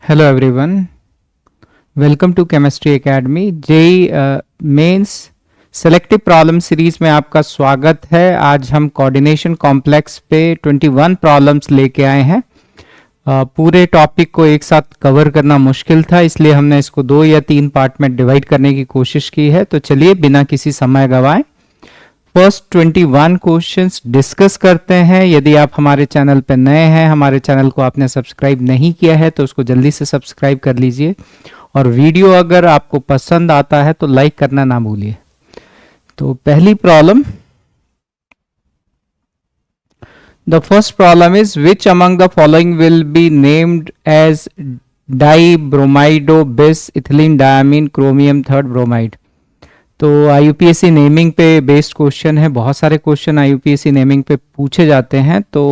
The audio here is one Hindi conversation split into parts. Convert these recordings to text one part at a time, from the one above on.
Hello everyone, welcome to chemistry academy. JEE mains selective problem series में आपका स्वागत है। आज हम कोऑर्डिनेशन कॉम्प्लेक्स पे 21 प्रॉब्लम्स लेके आए हैं। पूरे टॉपिक को एक साथ कवर करना मुश्किल था, इसलिए हमने इसको 2 या 3 पार्ट में डिवाइड करने की कोशिश की है। तो चलिए बिना किसी समय गवाए फर्स्ट 21 क्वेश्चंस डिस्कस करते हैं। यदि आप हमारे चैनल पर नए हैं, हमारे चैनल को आपने सब्सक्राइब नहीं किया है तो उसको जल्दी से सब्सक्राइब कर लीजिए, और वीडियो अगर आपको पसंद आता है तो लाइक करना ना भूलिए। तो पहली problem, the first problem is which among the following will be named as dibromido bis ethylene diamine chromium third bromide. तो IUPAC नेमिंग पे बेस्ड क्वेश्चन है। बहुत सारे क्वेश्चन IUPAC नेमिंग पे पूछे जाते हैं। तो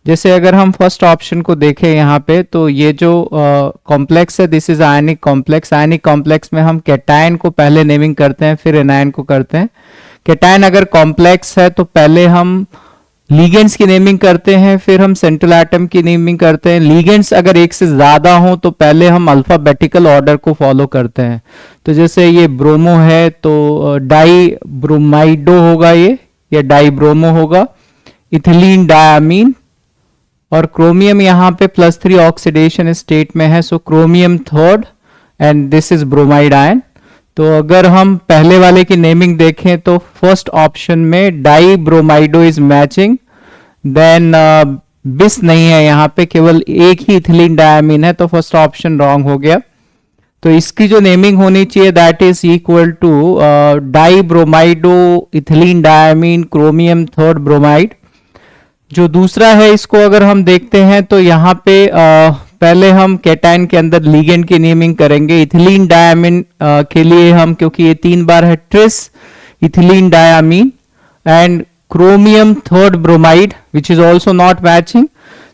जैसे अगर हम फर्स्ट ऑप्शन को देखें यहाँ पे, तो ये जो कॉम्प्लेक्स है this is ionic complex. Ionic complex में हम कैटायन को पहले नेमिंग करते हैं, फिर एनायन को करते हैं। कैटायन अगर कॉम्प्लेक्स है तो पहले हम लीगेंड्स की नेमिंग करते हैं, फिर हम सेंट्रल एटम की नेमिंग करते हैं। लीगेंड्स अगर एक से ज्यादा हो तो पहले हम अल्फाबेटिकल ऑर्डर को फॉलो करते हैं। तो जैसे ये ब्रोमो है तो डाई ब्रोमाइडो होगा ये, या डाई ब्रोमो होगा। इथिलीन डायमीन, और क्रोमियम यहाँ पे +3 ऑक्सीडेशन स्टेट में है, so chromium third, and this is bromide ion. तो अगर हम पहले वाले की नेमिंग देखें तो फर्स्ट ऑप्शन में di bromido is matching, then bis नहीं है यहाँ पे, केवल एक ही इथिलीन डायमीन है, तो फर्स्ट ऑप्शन रॉन्ग हो गया। तो इसकी जो नेमिंग होनी चाहिए that is equal to di bromido ethylene diamine chromium third bromide. जो दूसरा है इसको अगर हम देखते हैं तो यहाँ पे पहले हम कैटायन के अंदर लीगेंड की नेमिंग करेंगे। इथिलीन डायमीन के लिए हम, क्योंकि ये 3 बार है, tris ethylenediamine and chromium third bromide which is also not matching.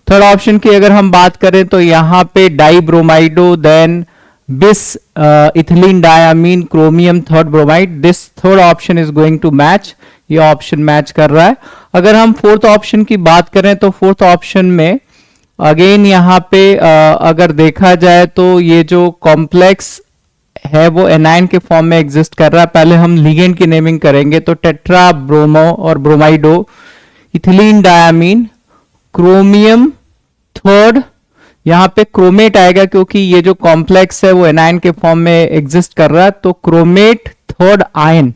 Third option की अगर हम बात करें तो यहाँ पे dibromido, then bis ethylene diamine chromium third bromide. This third option is going to match, ये ऑप्शन मैच कर रहा है। अगर हम फोर्थ ऑप्शन की बात करें तो फोर्थ ऑप्शन में अगेन यहाँ पे अगर देखा जाए तो ये जो कॉम्प्लेक्स है वो एनायन के फॉर्म में एग्जिस्ट कर रहा है। पहले हम लिगेंड की नेमिंग करेंगे, तो टेट्रा ब्रोमो और ब्रोमाइडो इथिलीन डायमीन क्रोमियम थर्ड, यहाँ पे क्रोमेट आएगा क्योंकि ये जो कॉम्प्लेक्स है वो एनायन के फॉर्म में एग्जिस्ट कर रहा है, तो क्रोमेट थर्ड आयन,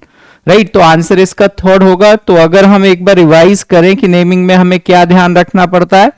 राइट। तो आंसर इसका थर्ड होगा। तो अगर हम एक बार रिवाइज करें कि नेमिंग में हमें क्या ध्यान रखना पड़ता है,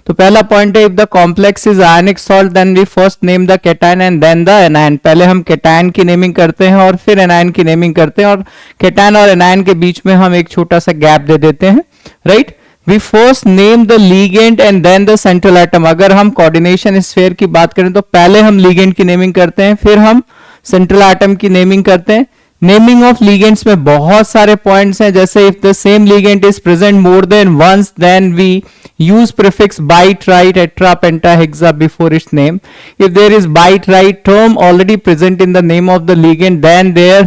तो पहला पॉइंट है, if the complex is ionic salt then we first name the cation and then the anion. पहले हम कैटायन की नेमिंग करते हैं और फिर एनायन की नेमिंग करते हैं, और कैटायन और एनायन के बीच में हम एक छोटा सा गैप दे देते हैं, right. We first name the ligand and then the central atom. अगर हम कोऑर्डिनेशन स्फीयर की बात करें तो पहले हम लीगेंड की नेमिंग करते हैं, फिर हम सेंट्रल एटम की नेमिंग करते हैं। नेमिंग ऑफ लीगेंड्स में बहुत सारे पॉइंट्स हैं, जैसे if the same ligand is present more than once then we use prefix bi, tri, tetra, penta, hexa before its name. If there is bi, tri term already present in the name of the ligand, then their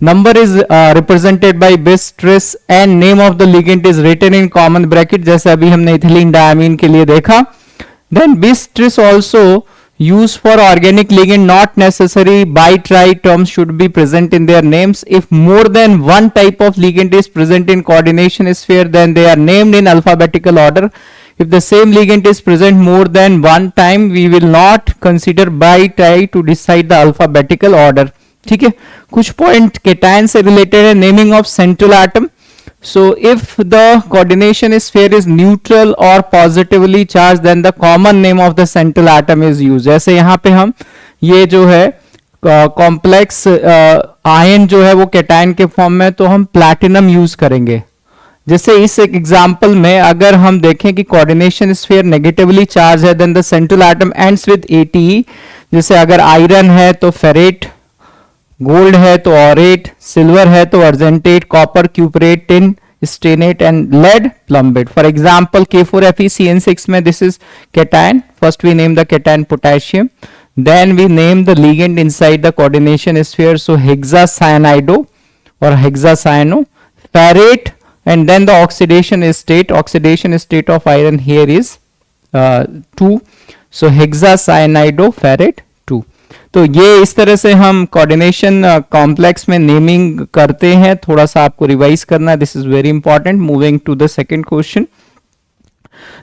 number is represented by bis, tris, and name of the ligand is written in common bracket, जैसे अभी हमने इथिलीन डायमीन के लिए देखा। Then bis, tris also used for organic ligand, not necessary bi, tri terms should be present in their names. If more than one type of ligand is present in coordination sphere, then they are named in alphabetical order. If the same ligand is present more than one time, we will not consider bi, tri to decide the alphabetical order. ठीक है, कुछ पॉइंट कैटायन से रिलेटेड है। Naming of central atom, so if the coordination sphere is neutral or positively charged, then the common name of the central atom is used. जैसे यहाँ पे हम ये जो है कॉम्प्लेक्स आयन जो है वो कैटायन के फॉर्म में, तो हम प्लैटिनम यूज करेंगे। जैसे इस एग्जांपल में अगर हम देखें कि कोऑर्डिनेशन स्फीयर नेगेटिवली चार्ज है, then the central atom ends with ATE। जैसे अगर आयरन है तो फेरेट, गोल्ड है तो ऑरेट, सिल्वर है तो argentate, copper cuprate, tin stannate, and lead plumbate. For example K4FeCN6 में this is cation, first we name the cation potassium, then we name the ligand inside the coordination sphere, so hexacyanido और hexacyano, ferrate, and then the oxidation state of iron here is 2. सो हेक्सासाइनाइडोफेरेट 2। तो ये इस तरह से हम कोऑर्डिनेशन कॉम्प्लेक्स में नेमिंग करते हैं, थोड़ा सा आपको रिवाइज करना है, this is very important. Moving to the second question,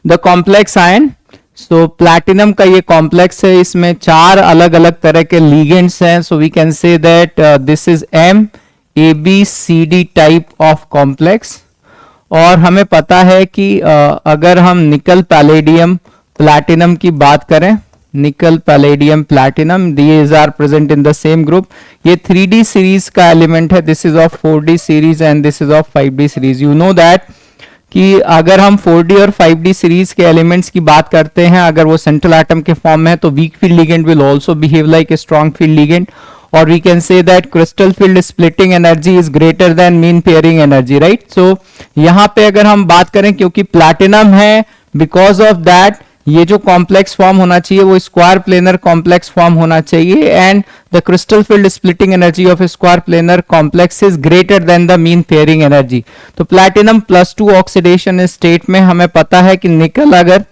the complex ion. So platinum का ये कॉम्प्लेक्स है, इसमें 4 अलग अलग तरह के लिगेंड्स हैं। So we can say that this is MABCD type of complex. और हमें पता है कि अगर हम निकल पैलेडियम प्लैटिनम की बात करें, nickel palladium platinum, these are present in the same group. ये 3D सीरीज का एलिमेंट है, this is of 4D series and this is of 5D series. You know that कि अगर हम 4D और 5D सीरीज के एलिमेंट्स की बात करते हैं, अगर वो सेंट्रल एटम के फॉर्म में है तो weak field ligand will also behave like a strong field ligand, और we can say that crystal field splitting energy is greater than mean pairing energy, right. So यहाँ पे अगर हम बात करें, क्योंकि प्लैटिनम है, बिकॉज ऑफ दैट ये जो कॉम्प्लेक्स फॉर्म होना चाहिए वो स्क्वायर प्लेनर कॉम्प्लेक्स फॉर्म होना चाहिए, and the crystal field splitting energy of square planar complex is greater then the mean pairing energy. तो प्लैटिनम +2 ऑक्सीडेशन स्टेट में हमें पता है कि निकल अगर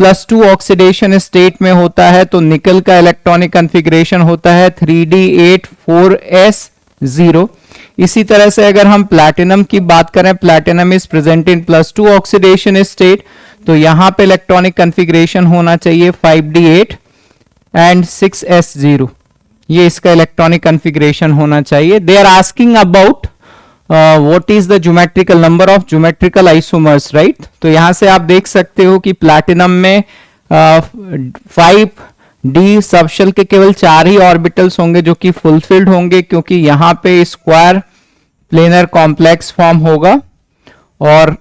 +2 ऑक्सीडेशन स्टेट में होता है तो निकल का इलेक्ट्रॉनिक कॉन्फ़िगरेशन होता है 3D8 4s0। इसी तरह से अगर हम प्लैटिनम की बात करें, platinum is present in +2 oxidation state, तो यहां पे इलेक्ट्रॉनिक कॉन्फ़िगरेशन होना चाहिए 5D8 एंड 6s0। ये इसका इलेक्ट्रॉनिक कॉन्फ़िगरेशन होना चाहिए। They are asking about what is the geometrical number of geometrical isomers, right. तो यहां से आप देख सकते हो कि प्लैटिनम में 5D सबशेल के केवल 4 ही ऑर्बिटल्स होंगे जो कि फुलफिल्ड होंगे, क्योंकि यहां पे स्क्वायर प्लेनर कॉम्प्लेक्स फॉर्म होगा और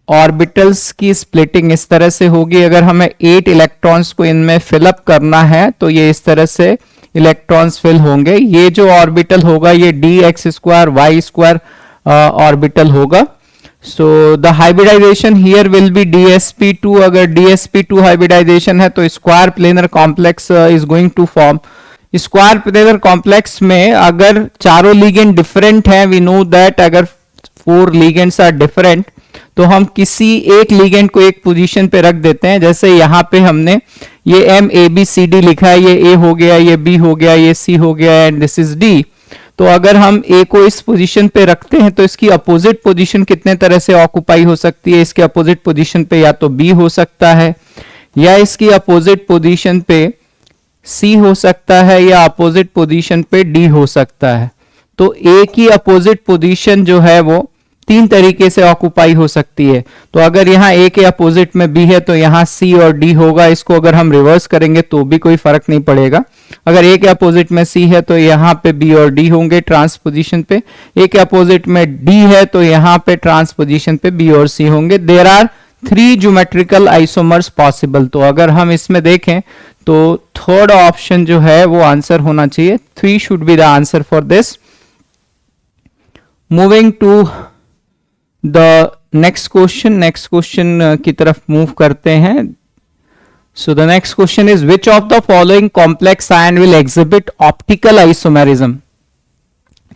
ऑर्बिटल्स की स्प्लिटिंग इस तरह से होगी। अगर हमें 8 इलेक्ट्रॉन्स को इनमें फिलअप करना है तो ये इस तरह से इलेक्ट्रॉन्स फिल होंगे। ये जो ऑर्बिटल होगा ये dx² y² ऑर्बिटल होगा। So the hybridisation here will be dsp2। अगर dsp2 हाइब्रिडाइजेशन है तो square planar complex is going to form. Square planar complex में अगर चारों लिगेंड डिफरेंट हैं, वी नो दैट अगर 4 लिगेंड्स आर डिफरेंट तो हम किसी एक लिगेंड को एक पोजीशन पे रख देते हैं। जैसे यहाँ पे हमने ये MABCD लिखा है, ये A हो गया, ये B हो गया, ये C हो गया एंड दिस इज D। तो अगर हम A को इस पोजीशन पे रखते हैं तो इसकी अपोजिट पोजीशन कितने तरह से ऑक्युपाई हो सकती है। इसके अपोजिट पोजीशन पे या तो B हो सकता है, या इसकी अपोजिट पोजीशन पे C हो सकता है, या अपोजिट पोजीशन पे D हो सकता है। तो A की अपोजिट पोजीशन जो है वो 3 तरीके से ऑक्युपाई हो सकती है। तो अगर यहाँ A के अपोजिट में B है तो यहाँ C और D होगा। इसको अगर हम रिवर्स करेंगे तो भी कोई फर्क नहीं पड़ेगा। अगर A के अपोजिट में C है तो यहाँ पे B और D होंगे ट्रांसपोजिशन पे। A के अपोजिट में D है तो यहाँ पे ट्रांसपोजिशन पे B और C होंगे। There are 3 geometrical isomers possible. तो अगर हम इसमें देखें तो थर्ड ऑप्शन जो है वो आंसर होना चाहिए। 3 should be the answer for this. Moving to the next question की तरफ मूव करते हैं। So the next question is which of the following complex ion will exhibit optical isomerism.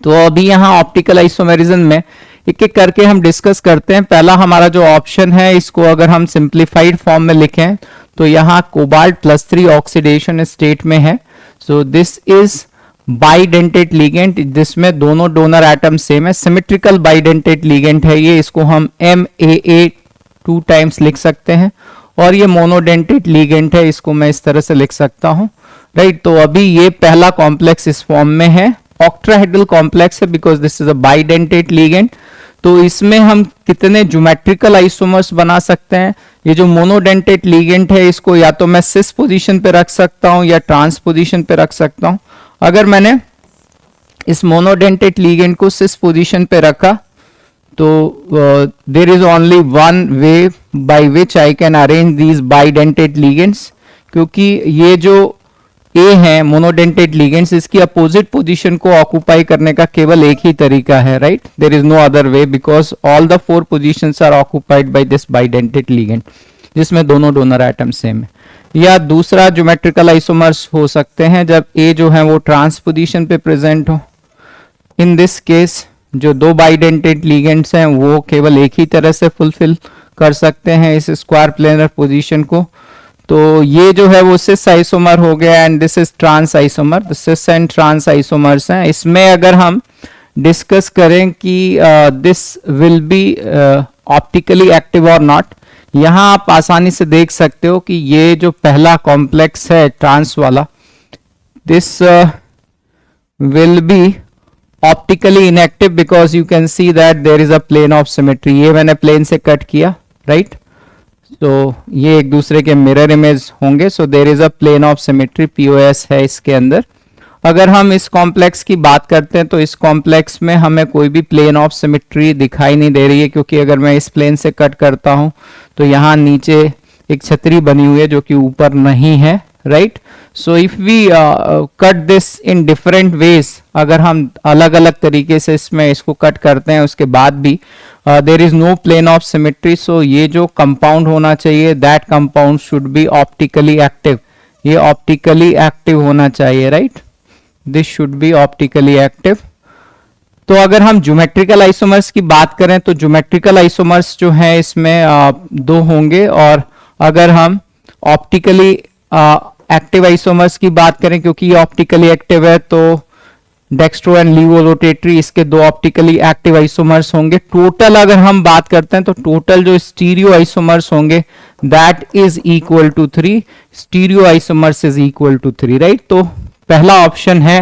तो अभी यहाँ ऑप्टिकल आइसोमेरिज्म में एक एक करके हम डिस्कस करते हैं। पहला हमारा जो ऑप्शन है, इसको अगर हम सिंप्लीफाइड फॉर्म में लिखें तो यहाँ कोबाल्ट +3 ऑक्सीडेशन स्टेट में है। So this is bidentate ligand, जिसमें दोनों डोनर एटम सेम है। सिमेट्रिकल बाइडेंटेट लिगेंड है ये, इसको हम MAA 2 टाइम्स लिख सकते हैं। और ये मोनोडेंटेट लिगेंड है, इसको मैं इस तरह से लिख सकता हूं, राइट। तो अभी ये पहला कॉम्प्लेक्स इस फॉर्म में है, ऑक्ट्राहेड्रल कॉम्प्लेक्स है because this is a bidentate ligand. तो इसमें हम कितने ज्योमेट्रिकल आइसोमर्स बना सकते हैं। ये जो मोनोडेंटेट लिगेंड है इसको या तो मैं सिस पोजीशन पे रख सकता हूं या ट्रांस पोजीशन पे रख सकता हूं। अगर मैंने इस मोनोडेंटेट लिगेंड को सिस पोजीशन पे रखा तो there is only one way by which I can arrange these bidentate ligands, क्योंकि ये जो A है मोनोडेंटेट लिगेंड्स, इसकी अपोजिट पोजीशन को ऑक्युपाई करने का केवल एक ही तरीका है, right. There is no other way because all the 4 positions are occupied by this bidentate ligand, जिसमें दोनों डोनर एटम सेम है। या दूसरा ज्योमेट्रिकल आइसोमर्स हो सकते हैं जब A जो है वो ट्रांस पोजीशन पे प्रेजेंट हो। इन दिस केस जो 2 बाइडेंटेट लिगेंड्स हैं वो केवल एक ही तरह से फुलफिल कर सकते हैं इस स्क्वायर प्लेनर पोजीशन को। तो ये जो है वो सिस आइसोमर हो गया and this is trans isomer, cis and trans isomers हैं। इसमें अगर हम डिस्कस करें कि this will be optically active और नॉट, यहाँ आप आसानी से देख सकते हो कि ये जो पहला कॉम्प्लेक्स है ट्रांस वाला, this will be optically inactive because you can see that there is a plane of symmetry। ये मैंने प्लेन से कट किया, राइट? तो ये एक दूसरे के मिरर इमेज होंगे, so there is a plane of symmetry, POS है इसके अंदर। अगर हम इस कॉम्प्लेक्स की बात करते हैं तो इस कॉम्प्लेक्स में हमें कोई भी प्लेन ऑफ सिमेट्री दिखाई नहीं दे रही है, क्योंकि अगर मैं इस प्लेन से कट करता हूं तो यहाँ नीचे एक छतरी बनी हुई है जो कि ऊपर नहीं है, right? So if we cut this in different ways, अगर हम अलग अलग तरीके से इसमें इसको कट करते हैं उसके बाद भी there is no plane of symmetry, so ये जो कंपाउंड होना चाहिए that compound should be optically active, ये ऑप्टिकली एक्टिव होना चाहिए, right? This should be optically active. तो अगर हम ज्योमेट्रिकल आइसोमर्स की बात करें तो ज्योमेट्रिकल आइसोमर्स जो हैं इसमें दो होंगे, और अगर हम ऑप्टिकली एक्टिव आइसोमर्स की बात करें, क्योंकि ये ऑप्टिकली एक्टिव है, तो डेक्स्ट्रो एंड लीवो रोटेटरी इसके दो ऑप्टिकली एक्टिव आइसोमर्स होंगे। टोटल अगर हम बात करते हैं तो टोटल जो स्टीरियो आइसोमर्स होंगे that is equal to 3, stereoisomers is equal to 3, right? तो पहला ऑप्शन है,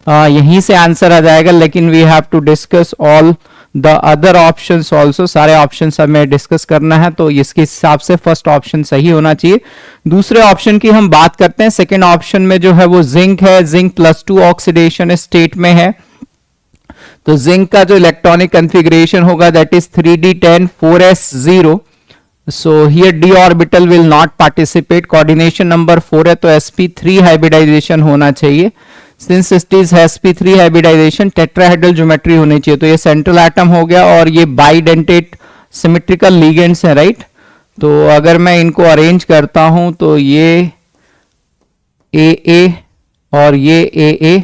यहीं से आंसर आ जाएगा, लेकिन we have to discuss all the other options also, सारे ऑप्शंस हमें डिस्कस करना है, तो इसके हिसाब से फर्स्ट ऑप्शन सही होना चाहिए। दूसरे ऑप्शन की हम बात करते हैं, सेकेंड ऑप्शन में जो है वो जिंक है, जिंक +2 ऑक्सीडेशन स्टेट में है। तो जिंक का जो इलेक्ट्रॉनिक कॉन्फ़िगरेशन होगा that is 3d10 4s0, so here d orbital will not participate, coordination number 4 है तो sp3 हाइब्रिडाइजेशन होना चाहिए। Since it is sp3 hybridisation, tetrahedral geometry होनी चाहिए, तो ये सेंट्रल एटम हो गया और ये बाइडेंटेट सिमेट्रिकल लिगेंड्स हैं, राइट? तो अगर मैं इनको अरेंज करता हूं तो ये AA और ये AA,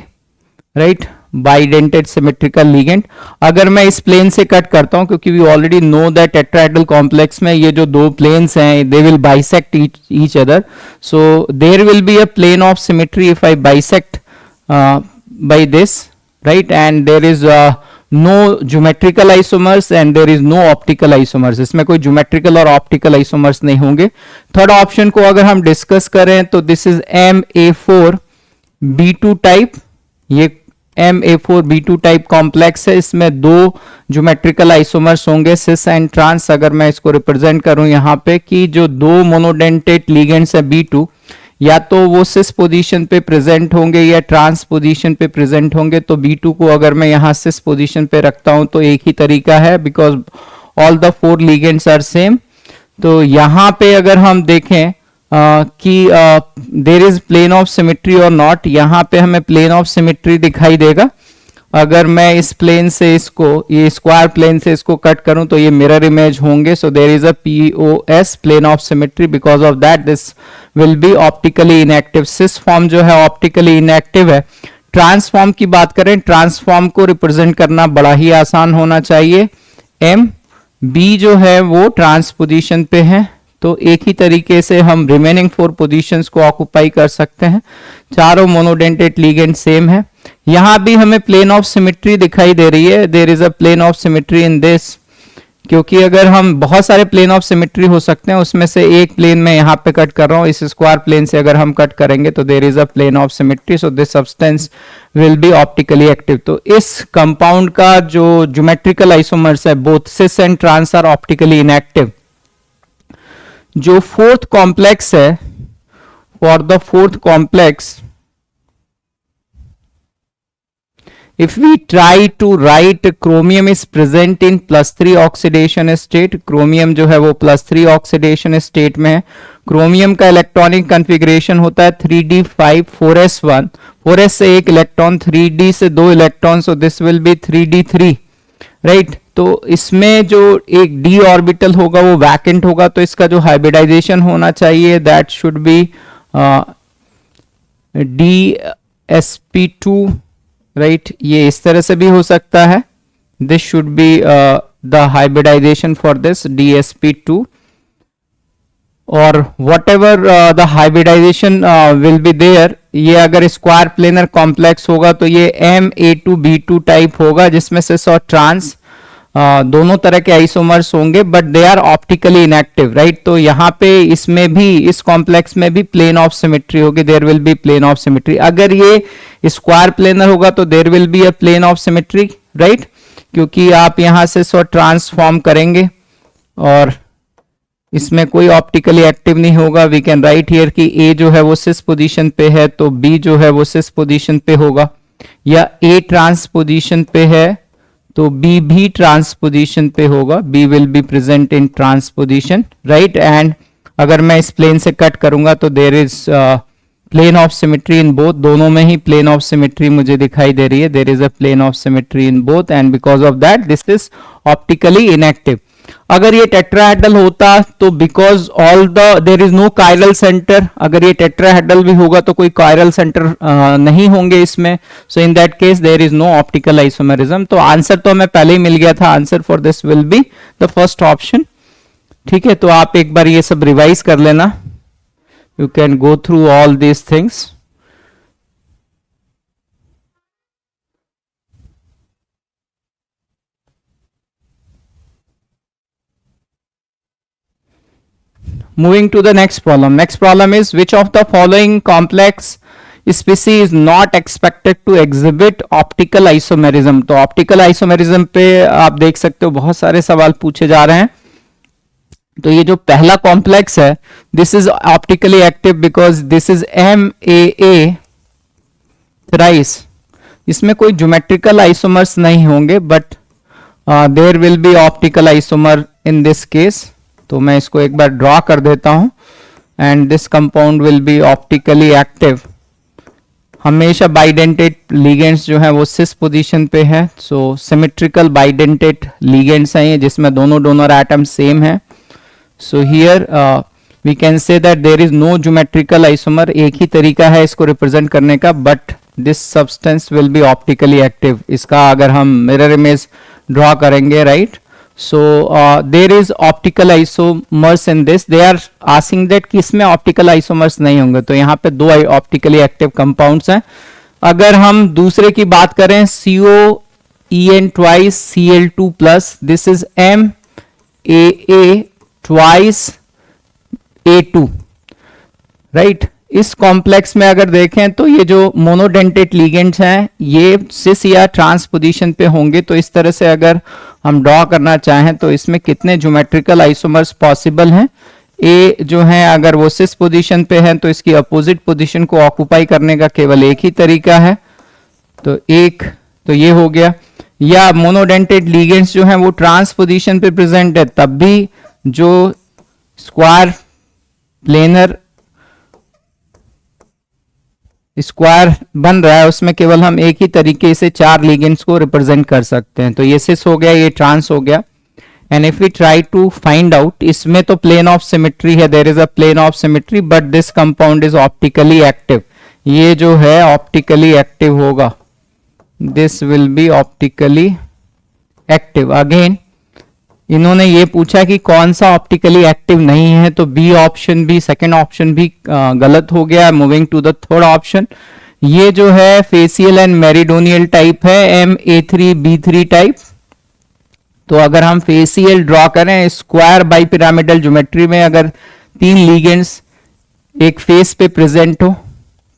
right? Bidentate symmetrical ligand. अगर मैं इस प्लेन से कट करता हूं, क्योंकि we already know that tetrahedral complex में ये जो दो प्लेन्स हैं they will bisect each other, so there will be a plane of symmetry if I bisect by this, right? And there is no geometrical isomers and there is no optical isomers, इसमें कोई geometrical और optical isomers नहीं होंगे। थर्ड ऑप्शन को अगर हम डिस्कस करें तो दिस इज MA4B2 टाइप, ये MA4B2 टाइप कॉम्प्लेक्स है, इसमें दो ज्योमेट्रिकल आइसोमर्स होंगे सिस एंड ट्रांस। अगर मैं इसको रिप्रेजेंट करूं यहाँ पे कि जो दो मोनोडेंटेट लिगेंड्स है B2, या तो वो सिस पोजीशन पे प्रेजेंट होंगे या ट्रांस पोजीशन पे प्रेजेंट होंगे, तो B2 को अगर मैं यहाँ सिस पोजीशन पे रखता हूं तो एक ही तरीका है, because all the 4 ligands are same. तो यहाँ पे अगर हम देखें कि there is plane of symmetry और नॉट, यहाँ पे हमें प्लेन ऑफ सिमेट्री दिखाई देगा। अगर मैं इस प्लेन से इसको, ये स्क्वायर प्लेन से इसको कट करूं तो ये मिरर इमेज होंगे, so there is a POS plane of symmetry, because of that this will be optically inactive. Cis form जो है ऑप्टिकली इनएक्टिव है। ट्रांसफॉर्म की बात करें, ट्रांसफॉर्म को रिप्रेजेंट करना बड़ा ही आसान होना चाहिए। B जो है वो ट्रांस पोजीशन पे है, तो एक ही तरीके से हम रिमेनिंग 4 पोजीशंस को ऑक्युपाई कर सकते हैं। चारों मोनोडेंटेट लिगेंड सेम है। यहां भी हमें प्लेन ऑफ सिमेट्री दिखाई दे रही है, there is a plane of symmetry in this, क्योंकि अगर हम बहुत सारे प्लेन ऑफ सिमेट्री हो सकते हैं, उसमें से एक प्लेन में यहाँ पे कट कर रहा हूँ, इस स्क्वायर प्लेन से अगर हम कट करेंगे तो there is a plane of symmetry, so this substance will be optically active. तो इस कंपाउंड का जो ज्योमेट्रिकल आइसोमर्स है both cis and trans are optically inactive. जो फोर्थ कॉम्प्लेक्स है, for the fourth complex if we try to write chromium is present in +3 oxidation state, chromium जो है वो +3 oxidation state में है। chromium का इलेक्ट्रॉनिक कॉन्फ़िगरेशन होता है 3d5 4s1, 4s से एक इलेक्ट्रॉन, 3d से 2 electron, so this will B 3d3, right? तो इसमें जो एक d ऑर्बिटल होगा वो वैकेंट होगा, तो इसका जो हाइब्रिडाइजेशन होना चाहिए that should B dsp2, right? ये इस तरह से भी हो सकता है, this should be the hybridisation for this dsp2। और whatever the hybridisation will be there, ये अगर स्क्वायर प्लेनर कॉम्प्लेक्स होगा तो ये MA2B2 टाइप होगा, जिसमें सिस और ट्रांस दोनों तरह के आइसोमर्स होंगे, but they are optically inactive, right. तो यहाँ पे इसमें भी, इस कॉम्प्लेक्स में भी प्लेन ऑफ सिमेट्री होगी, there will be plane of symmetry. अगर ये स्क्वायर प्लेनर होगा तो there will be a plane of symmetry, right, क्योंकि आप यहाँ से सो ट्रांसफॉर्म करेंगे और इसमें कोई ऑप्टिकली एक्टिव नहीं होगा। वी कैन राइट हियर कि ए जो है वो सिस पोजीशन पे है तो बी जो है वो सिस पोजीशन पे होगा, या ए ट्रांस पोजीशन पे है तो बी भी ट्रांस पोजीशन पे होगा, B will be present in trans position, right. And अगर मैं इस प्लेन से कट करूंगा तो there is plane of symmetry in both, दोनों में ही प्लेन ऑफ सिमेट्री मुझे दिखाई दे रही है, there is a plane of symmetry in both and because of that this is optically inactive. अगर ये टेट्राहेड्रल होता तो because all the there is no chiral centre, अगर ये टेट्राहेड्रल भी होगा तो कोई कायरल सेंटर नहीं होंगे इसमें, so in that case there is no optical isomerism. तो आंसर तो हमें पहले ही मिल गया था, answer for this will be the first option, ठीक है। तो आप एक बार ये सब रिवाइज कर लेना, you can go through all these things. Moving to the next problem. Next problem is which of the following complex species is not expected to exhibit optical isomerism? तो optical isomerism पे आप देख सकते हो बहुत सारे सवाल पूछे जा रहे हैं। तो ये जो पहला कॉम्प्लेक्स है, this is optically active because this is MAA thrice. इसमें कोई ज्योमेट्रिकल आइसोमर्स नहीं होंगे, but there will be optical isomer in this case. तो मैं इसको एक बार ड्रॉ कर देता हूं and this compound will be optically active. हमेशा बाइडेंटेट लिगेंड्स जो है वो सिस पोजीशन पे है, सो सिमेट्रिकल बाइडेंटेट लिगेंड्स हैं ये, जिसमें दोनों डोनर एटम सेम है। So here we can say that there is no geometrical isomer, एक ही तरीका है इसको रिप्रेजेंट करने का, but this substance will be optically active. इसका अगर हम मिरर इमेज ड्रॉ करेंगे, right, so there is optical isomers in this, they are asking that कि इसमें optical isomers नहीं होंगे, तो यहाँ पे दो optically active compounds हैं। अगर हम दूसरे की बात करें COEN twice Cl2 plus, this is MAA twice A2, right। इस कॉम्प्लेक्स में अगर देखें तो ये जो मोनोडेंटेट लिगेंड्स हैं ये सिस या ट्रांस पोजीशन पे होंगे। तो इस तरह से अगर हम ड्रॉ करना चाहें तो इसमें कितने ज्योमेट्रिकल आइसोमर्स पॉसिबल हैं? ए जो है अगर वो सिस पोजीशन पे है तो इसकी अपोजिट पोजीशन को ऑक्युपाई करने का केवल एक ही तरीका है, तो एक तो ये हो गया। या मोनोडेंटेट लिगेंड्स जो हैं वो ट्रांस पोजीशन पे प्रेजेंट है, तब भी जो स्क्वायर प्लेनर स्क्वायर बन रहा है उसमें केवल हम एक ही तरीके से चार लिगेंड्स को रिप्रेजेंट कर सकते हैं। तो ये सिस हो गया, ये ट्रांस हो गया। And if we try to find out, इसमें तो प्लेन ऑफ सिमेट्री है, there is a plane of symmetry, but this compound is optically active. ये जो है ऑप्टिकली एक्टिव होगा, this will be optically active. Again इन्होंने ये पूछा कि कौन सा ऑप्टिकली एक्टिव नहीं है, तो बी ऑप्शन भी, सेकंड ऑप्शन भी गलत हो गया। Moving to the third option, ये जो है फेसियल एंड मेरिडोनियल टाइप है, MA3B3 टाइप। तो अगर हम फेसियल ड्रॉ करें स्क्वायर बाई पिरामिडल ज्योमेट्री में, अगर तीन लिगेंड्स एक फेस पे प्रेजेंट हो,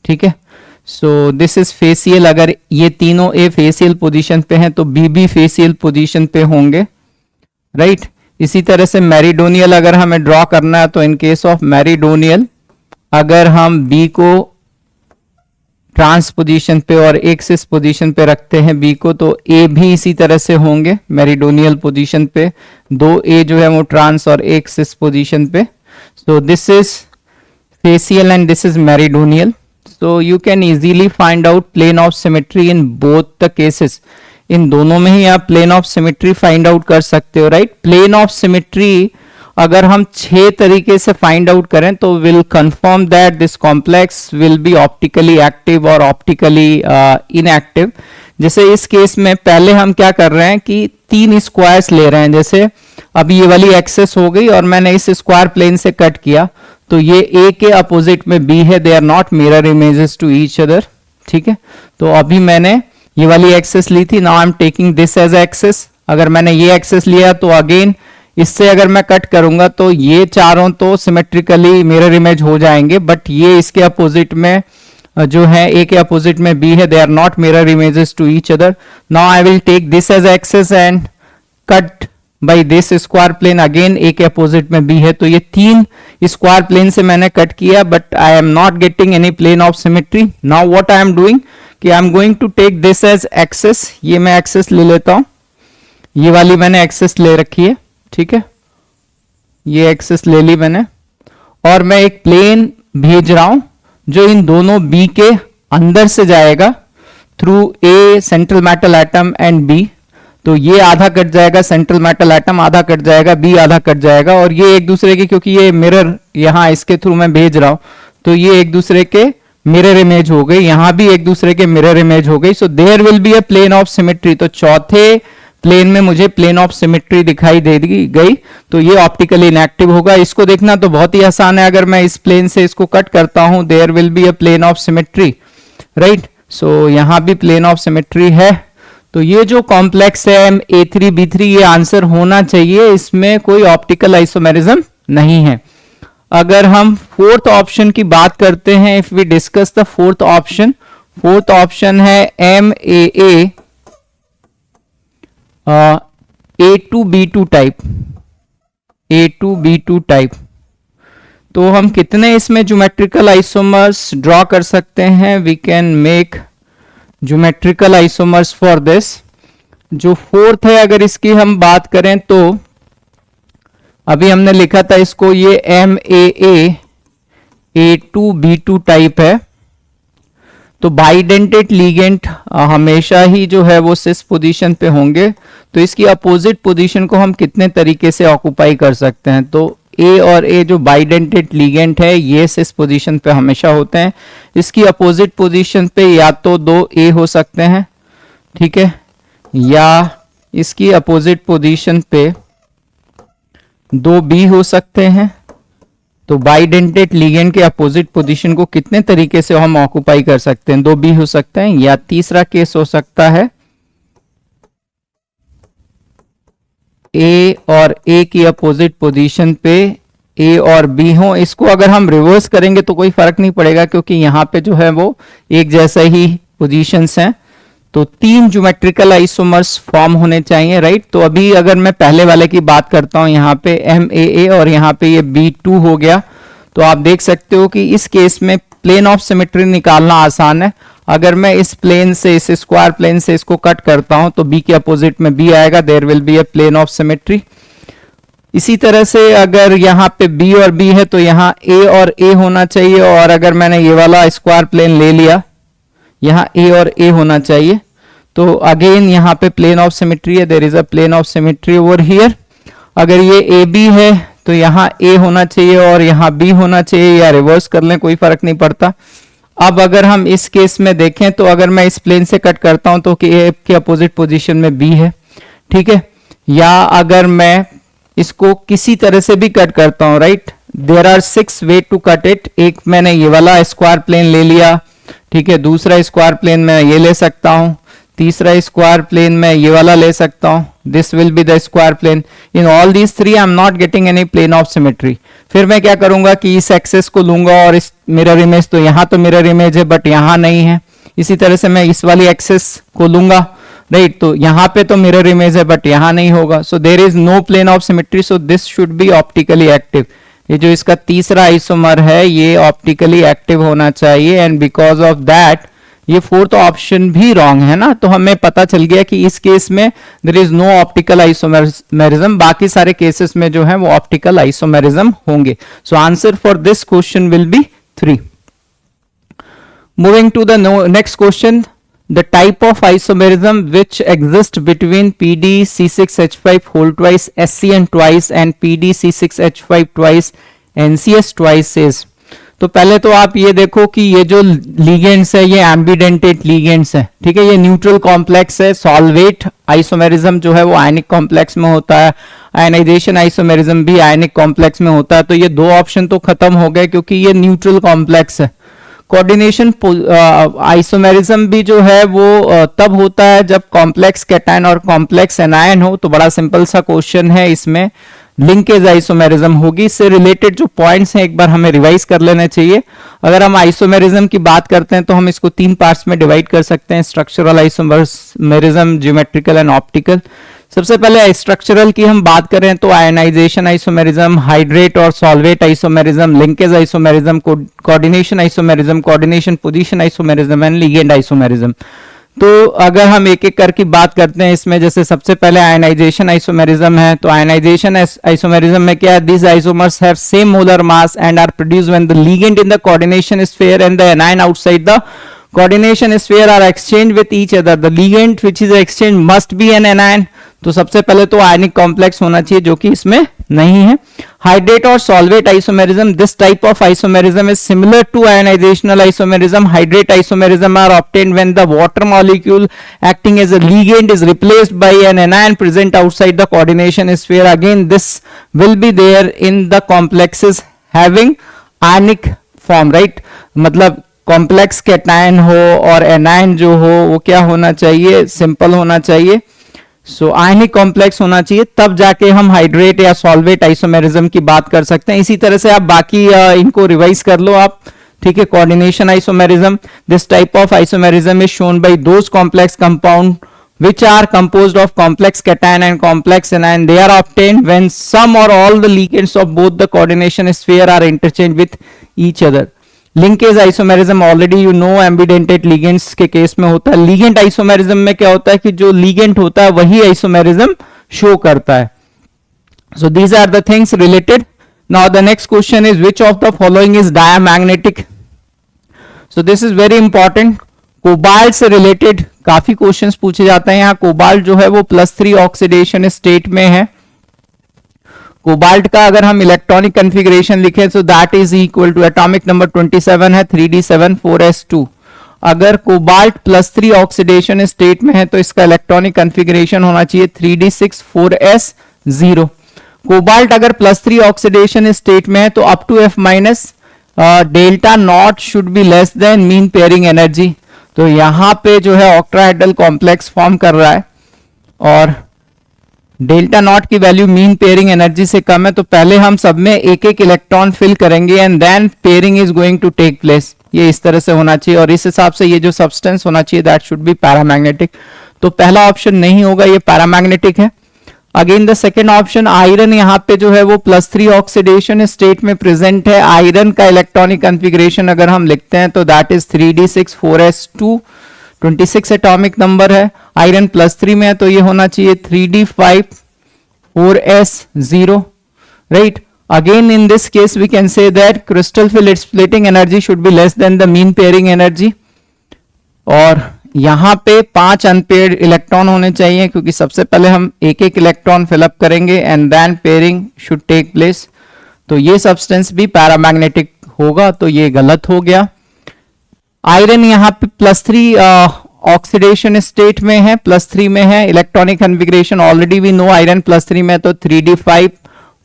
ठीक है, सो दिस इज फेसियल। अगर ये तीनों ए फेसियल पोजीशन पे हैं तो बी भी फेसियल पोजीशन पे होंगे, राइट। इसी तरह से मेरिडोनियल अगर हमें ड्रॉ करना है तो इन केस ऑफ मेरिडोनियल अगर हम बी को ट्रांस पोजीशन पे और एक्सिस पोजीशन पे रखते हैं बी को, तो ए भी इसी तरह से होंगे मेरिडोनियल पोजीशन पे, दो ए जो है वो ट्रांस और एक्सिस पोजीशन पे। So this is facial and this is meridional. So you can easily find out plane of symmetry in both the cases. इन दोनों में ही आप plane of symmetry find out कर सकते हो, राइट। प्लेन ऑफ सिमेट्री अगर हम 6 तरीके से फाइंड आउट करें तो will confirm that this complex will be optically active और ऑप्टिकली इनएक्टिव। जैसे इस केस में पहले हम क्या कर रहे हैं कि 3 स्क्वायर्स ले रहे हैं, जैसे अब ये वाली एक्सेस हो गई और मैंने इस स्क्वायर प्लेन से कट किया, तो ये ए के अपोजिट में बी है, they are not mirror images to each other, ठीक है। तो अभी मैंने ये वाली एक्सेस ली थी, now I am taking this as axis. अगर मैंने ये एक्सेस लिया तो अगेन इससे अगर मैं कट करूंगा तो ये चारों तो सिमेट्रिकली मिरर इमेज हो जाएंगे, बट ये इसके अपोजिट में जो है ए के अपोजिट में बी है, they are not mirror images to each other. Now I will take this as axis and cut by this square plane, again A के अपोजिट में बी है, तो ये तीन स्क्वायर प्लेन से मैंने कट किया, but I am not getting any plane of symmetry. Now what I am doing कि I am going to take this as axis, ये मैं एक्सेस ले लेता हूं, ये वाली मैंने एक्सेस ले रखी है, ठीक है, ये एक्सेस ले ली मैंने, और मैं एक प्लेन भेज रहा हूं जो इन दोनों बी के अंदर से जाएगा through a central metal atom and B. तो ये आधा कट जाएगा, सेंट्रल मेटल एटम आधा कट जाएगा, बी आधा कट जाएगा, और ये एक दूसरे के, क्योंकि ये मिरर यहां इसके थ्रू मैं भेज रहा हूं, तो ये एक दूसरे के मिरर इमेज हो गई, यहां भी एक दूसरे के मिरर इमेज हो गई। So there will be a plane of symmetry. तो चौथे प्लेन में मुझे प्लेन ऑफ सिमेट्री दिखाई दे गई, तो ये ऑप्टिकली इनएक्टिव होगा। इसको देखना तो बहुत ही आसान है, अगर मैं इस प्लेन से इसको कट करता हूं, there will be a plane of symmetry, right. So यहां भी प्लेन ऑफ सिमेट्री है। तो ये जो कॉम्प्लेक्स है A3B3, ये आंसर होना चाहिए, इसमें कोई ऑप्टिकल आइसोमेरिज्म नहीं है। अगर हम फोर्थ ऑप्शन की बात करते हैं, if we discuss the fourth option है MAA A2B2 टाइप। तो हम कितने इसमें ज्योमेट्रिकल आइसोमर्स ड्रॉ कर सकते हैं? We can make geometrical isomers for this. जो फोर्थ है, अगर इसकी हम बात करें तो अभी हमने लिखा था इसको, ये MAA A2B2 टाइप है। तो बाइडेंटेड लीगेंट हमेशा ही जो है वो सिस पोजीशन पे होंगे, तो इसकी अपोजिट पोजीशन को हम कितने तरीके से ऑक्युपाई कर सकते हैं? तो ए और ए जो बाइडेंटेड लीगेंट है, ये सिस पोजीशन पे हमेशा होते हैं। इसकी अपोजिट पोजीशन पे या तो दो ए हो सकते हैं, ठीक है, या इसकी अपोजिट पोजीशन पे दो बी हो सकते हैं। तो बाइडेंटेड लिगेंड के अपोजिट पोजीशन को कितने तरीके से हम ऑक्युपाई कर सकते हैं? दो बी हो सकते हैं, या तीसरा केस हो सकता है ए और ए की अपोजिट पोजीशन पे ए और बी हो। इसको अगर हम रिवर्स करेंगे तो कोई फर्क नहीं पड़ेगा, क्योंकि यहां पे जो है वो एक जैसा ही पोजीशंस हैं। तो तीन ज्योमेट्रिकल आइसोमर्स फॉर्म होने चाहिए, राइट। तो अभी अगर मैं पहले वाले की बात करता हूं, यहाँ पे MAA और यहाँ पे ये B2 हो गया, तो आप देख सकते हो कि इस केस में प्लेन ऑफ सिमेट्री निकालना आसान है। अगर मैं इस प्लेन से, इस स्क्वायर प्लेन से इसको कट करता हूं तो B के अपोजिट में B आएगा, there will be a plane of symmetry. इसी तरह से अगर यहाँ पे B और B है तो यहाँ A और A होना चाहिए, और अगर मैंने ये वाला स्क्वायर प्लेन ले लिया, यहाँ A और A होना चाहिए, तो अगेन यहाँ पे प्लेन ऑफ सिमेट्री है, there is a plane of symmetry over here. अगर ये AB है तो यहाँ A होना चाहिए और यहाँ B होना चाहिए, या रिवर्स कर लें, कोई फर्क नहीं पड़ता। अब अगर हम इस केस में देखें तो अगर मैं इस प्लेन से कट करता हूं तो A के अपोजिट पोजीशन में B है, ठीक है, या अगर मैं इसको किसी तरह से भी कट करता हूं, right, there are 6 way to cut it. एक मैंने ये वाला स्क्वायर प्लेन ले लिया, ठीक है, दूसरा स्क्वायर प्लेन मैं ये ले सकता हूं, तीसरा स्क्वायर प्लेन में ये वाला ले सकता हूं, this will be the square plane. In all these three I am not getting any plane of symmetry. फिर मैं क्या करूंगा कि इस एक्सेस को लूंगा और इस मिरर इमेज, तो यहां तो मिरर इमेज है बट यहां नहीं है। इसी तरह से मैं इस वाली एक्सेस को लूंगा, राइट, तो यहां पे तो मिरर इमेज है बट यहां नहीं होगा, so there is no plane of symmetry, so this should be optically active. ये जो इसका तीसरा आइसोमर है ये ऑप्टिकली एक्टिव होना चाहिए, एंड बिकॉज ऑफ दैट ये फोर्थ ऑप्शन भी रॉन्ग है ना। तो हमें पता चल गया कि इस केस में there is no optical isomerism, बाकी सारे केसेस में जो है वो ऑप्टिकल आइसोमेरिज्म होंगे। So answer for this question will be 3। Moving to the next question, the type of isomerism which exists between PdC6H5 whole twice SCN twice and PdC6H5 twice NCS twice is। तो पहले तो आप ये देखो कि ये जो लिगेंड्स है ये एम्बिडेंटेड लिगेंड्स है, ठीक है, ये न्यूट्रल कॉम्प्लेक्स है। सॉल्वेट आइसोमेरिज्म जो है वो आयनिक कॉम्प्लेक्स में होता है, आयनाइजेशन आइसोमेरिज्म भी आयनिक कॉम्प्लेक्स में होता है। तो ये दो ऑप्शन तो खत्म हो गए क्योंकि ये न्यूट्रल कॉम्प्लेक्स है। कोऑर्डिनेशन आइसोमेरिज्म भी जो है वो तब होता है जब कॉम्प्लेक्स कैटायन और कॉम्प्लेक्स एनायन हो। तो बड़ा सिंपल सा क्वेश्चन है, इसमें लिंकेज आइसोमेरिज्म होगी। इससे रिलेटेड जो पॉइंट्स हैं एक बार हमें रिवाइज कर लेना चाहिए। अगर हम आइसोमेरिज्म की बात करते हैं तो हम इसको 3 पार्ट्स में डिवाइड कर सकते हैं, structural isomerism, geometrical and optical. सबसे पहले स्ट्रक्चरल की हम बात करें तो आयनाइजेशन आइसोमेरिज्म, हाइड्रेट और solvate isomerism, linkage isomerism, coordination isomerism, coordination position isomerism and ligand isomerism. तो अगर हम एक एक करके बात करते हैं इसमें, जैसे सबसे पहले आयनाइजेशन आइसोमेरिज्म है। तो आयनाइजेशन आइसोमेरिज्म में क्या है, this isomers have same molar mass and are produced when the ligand in the coordination sphere and the anion outside the coordination sphere are exchanged with each other. The ligand which is exchanged must be an anion. तो सबसे पहले तो आयनिक कॉम्प्लेक्स होना चाहिए जो कि इसमें नहीं है। हाइड्रेट और solvate isomerism, this type of isomerism is similar to ionizational isomerism. Hydrate isomerism are obtained when the water molecule acting as a ligand is replaced by an anion present outside the coordination sphere. Again this will be there in the complexes having ionic form, right? मतलब कॉम्प्लेक्स कैटायन हो और एनायन जो हो वो क्या होना चाहिए, सिंपल होना चाहिए। सो आयनिक कॉम्प्लेक्स होना चाहिए, तब जाके हम हाइड्रेट या सॉल्वेट आइसोमेरिज्म की बात कर सकते हैं। इसी तरह से आप बाकी इनको रिवाइज कर लो आप, ठीक है। Coordination isomerism, this type of isomerism is shown by those complex compound which are composed of complex cation and complex anion. They are obtained when some or all the ligands of both the coordination sphere are interchanged with each other. Linkage isomerism already you know ambidentate ligands के केस में होता है। लिगेंड आइसोमेरिज्म में क्या होता है कि जो लिगेंड होता है वही आइसोमेरिज्म शो करता है। So these are the things related. Now the next question is which of the following is diamagnetic. So this is very important. Cobalt से रिलेटेड काफी क्वेश्चंस पूछे जाते हैं। यहाँ कोबाल्ट जो है वो +3 ऑक्सीडेशन स्टेट में है। कोबाल्ट का अगर हम इलेक्ट्रॉनिक कॉन्फ़िगरेशन लिखें तो that is equal to, atomic number 27 है, 3d7 4s2। अगर कोबाल्ट +3 ऑक्सीडेशन स्टेट में है तो इसका इलेक्ट्रॉनिक कॉन्फ़िगरेशन होना चाहिए 3d6 4s0। कोबाल्ट अगर +3 ऑक्सीडेशन स्टेट में है तो up to F minus delta not should be less than mean pairing energy. तो यहां पे जो है ऑक्टाहेड्रल कॉम्प्लेक्स फॉर्म कर रहा है और डेल्टा नॉट की वैल्यू मीन पेयरिंग एनर्जी से कम है। तो पहले हम सब में एक एक इलेक्ट्रॉन फिल करेंगे and then pairing is going to take place. ये इस तरह से होना चाहिए और इस हिसाब से ये जो सब्सटेंस होना चाहिए दैट शुड बी पैरामैग्नेटिक। तो पहला ऑप्शन नहीं होगा, ये पैरामैग्नेटिक है। Again the second option, iron यहाँ पे जो है वो +3 ऑक्सीडेशन स्टेट में प्रेजेंट है। आयरन का इलेक्ट्रॉनिक कॉन्फ़िगरेशन अगर हम लिखते हैं तो that is 3d6 4s2, 26 atomic number है। आयरन +3 में है तो ये होना चाहिए 3d5 4s0, right. Again in this case we can say that crystal field splitting energy should be less than the mean pairing energy. और यहां पे 5 अनपेयर्ड इलेक्ट्रॉन होने चाहिए क्योंकि सबसे पहले हम एक एक इलेक्ट्रॉन फिलअप करेंगे and then pairing should take place. तो ये सब्सटेंस भी पैरामैग्नेटिक होगा, तो ये गलत हो गया। आयरन यहाँ पे +3 ऑक्सीडेशन स्टेट में है, +3 में है। Electronic configuration already we know iron +3 में, तो 3d5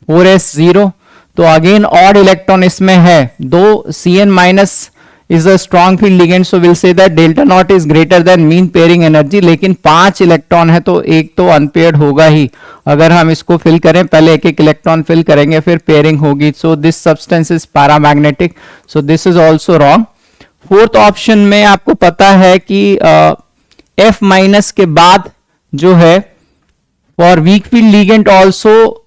4s0। तो अगेन ऑड इलेक्ट्रॉन इसमें है, 2 Cn- is a strong field ligand, so we'll say that delta naught is greater than mean pairing energy। लेकिन 5 इलेक्ट्रॉन है तो एक तो अनपेयर्ड होगा ही। अगर हम इसको फिल करें, पहले एक एक इलेक्ट्रॉन फिल करेंगे फिर पेयरिंग होगी। सो this substance is paramagnetic, so this is also wrong. Fourth option में आपको पता है कि F माइनस के बाद जो है for week field ligand also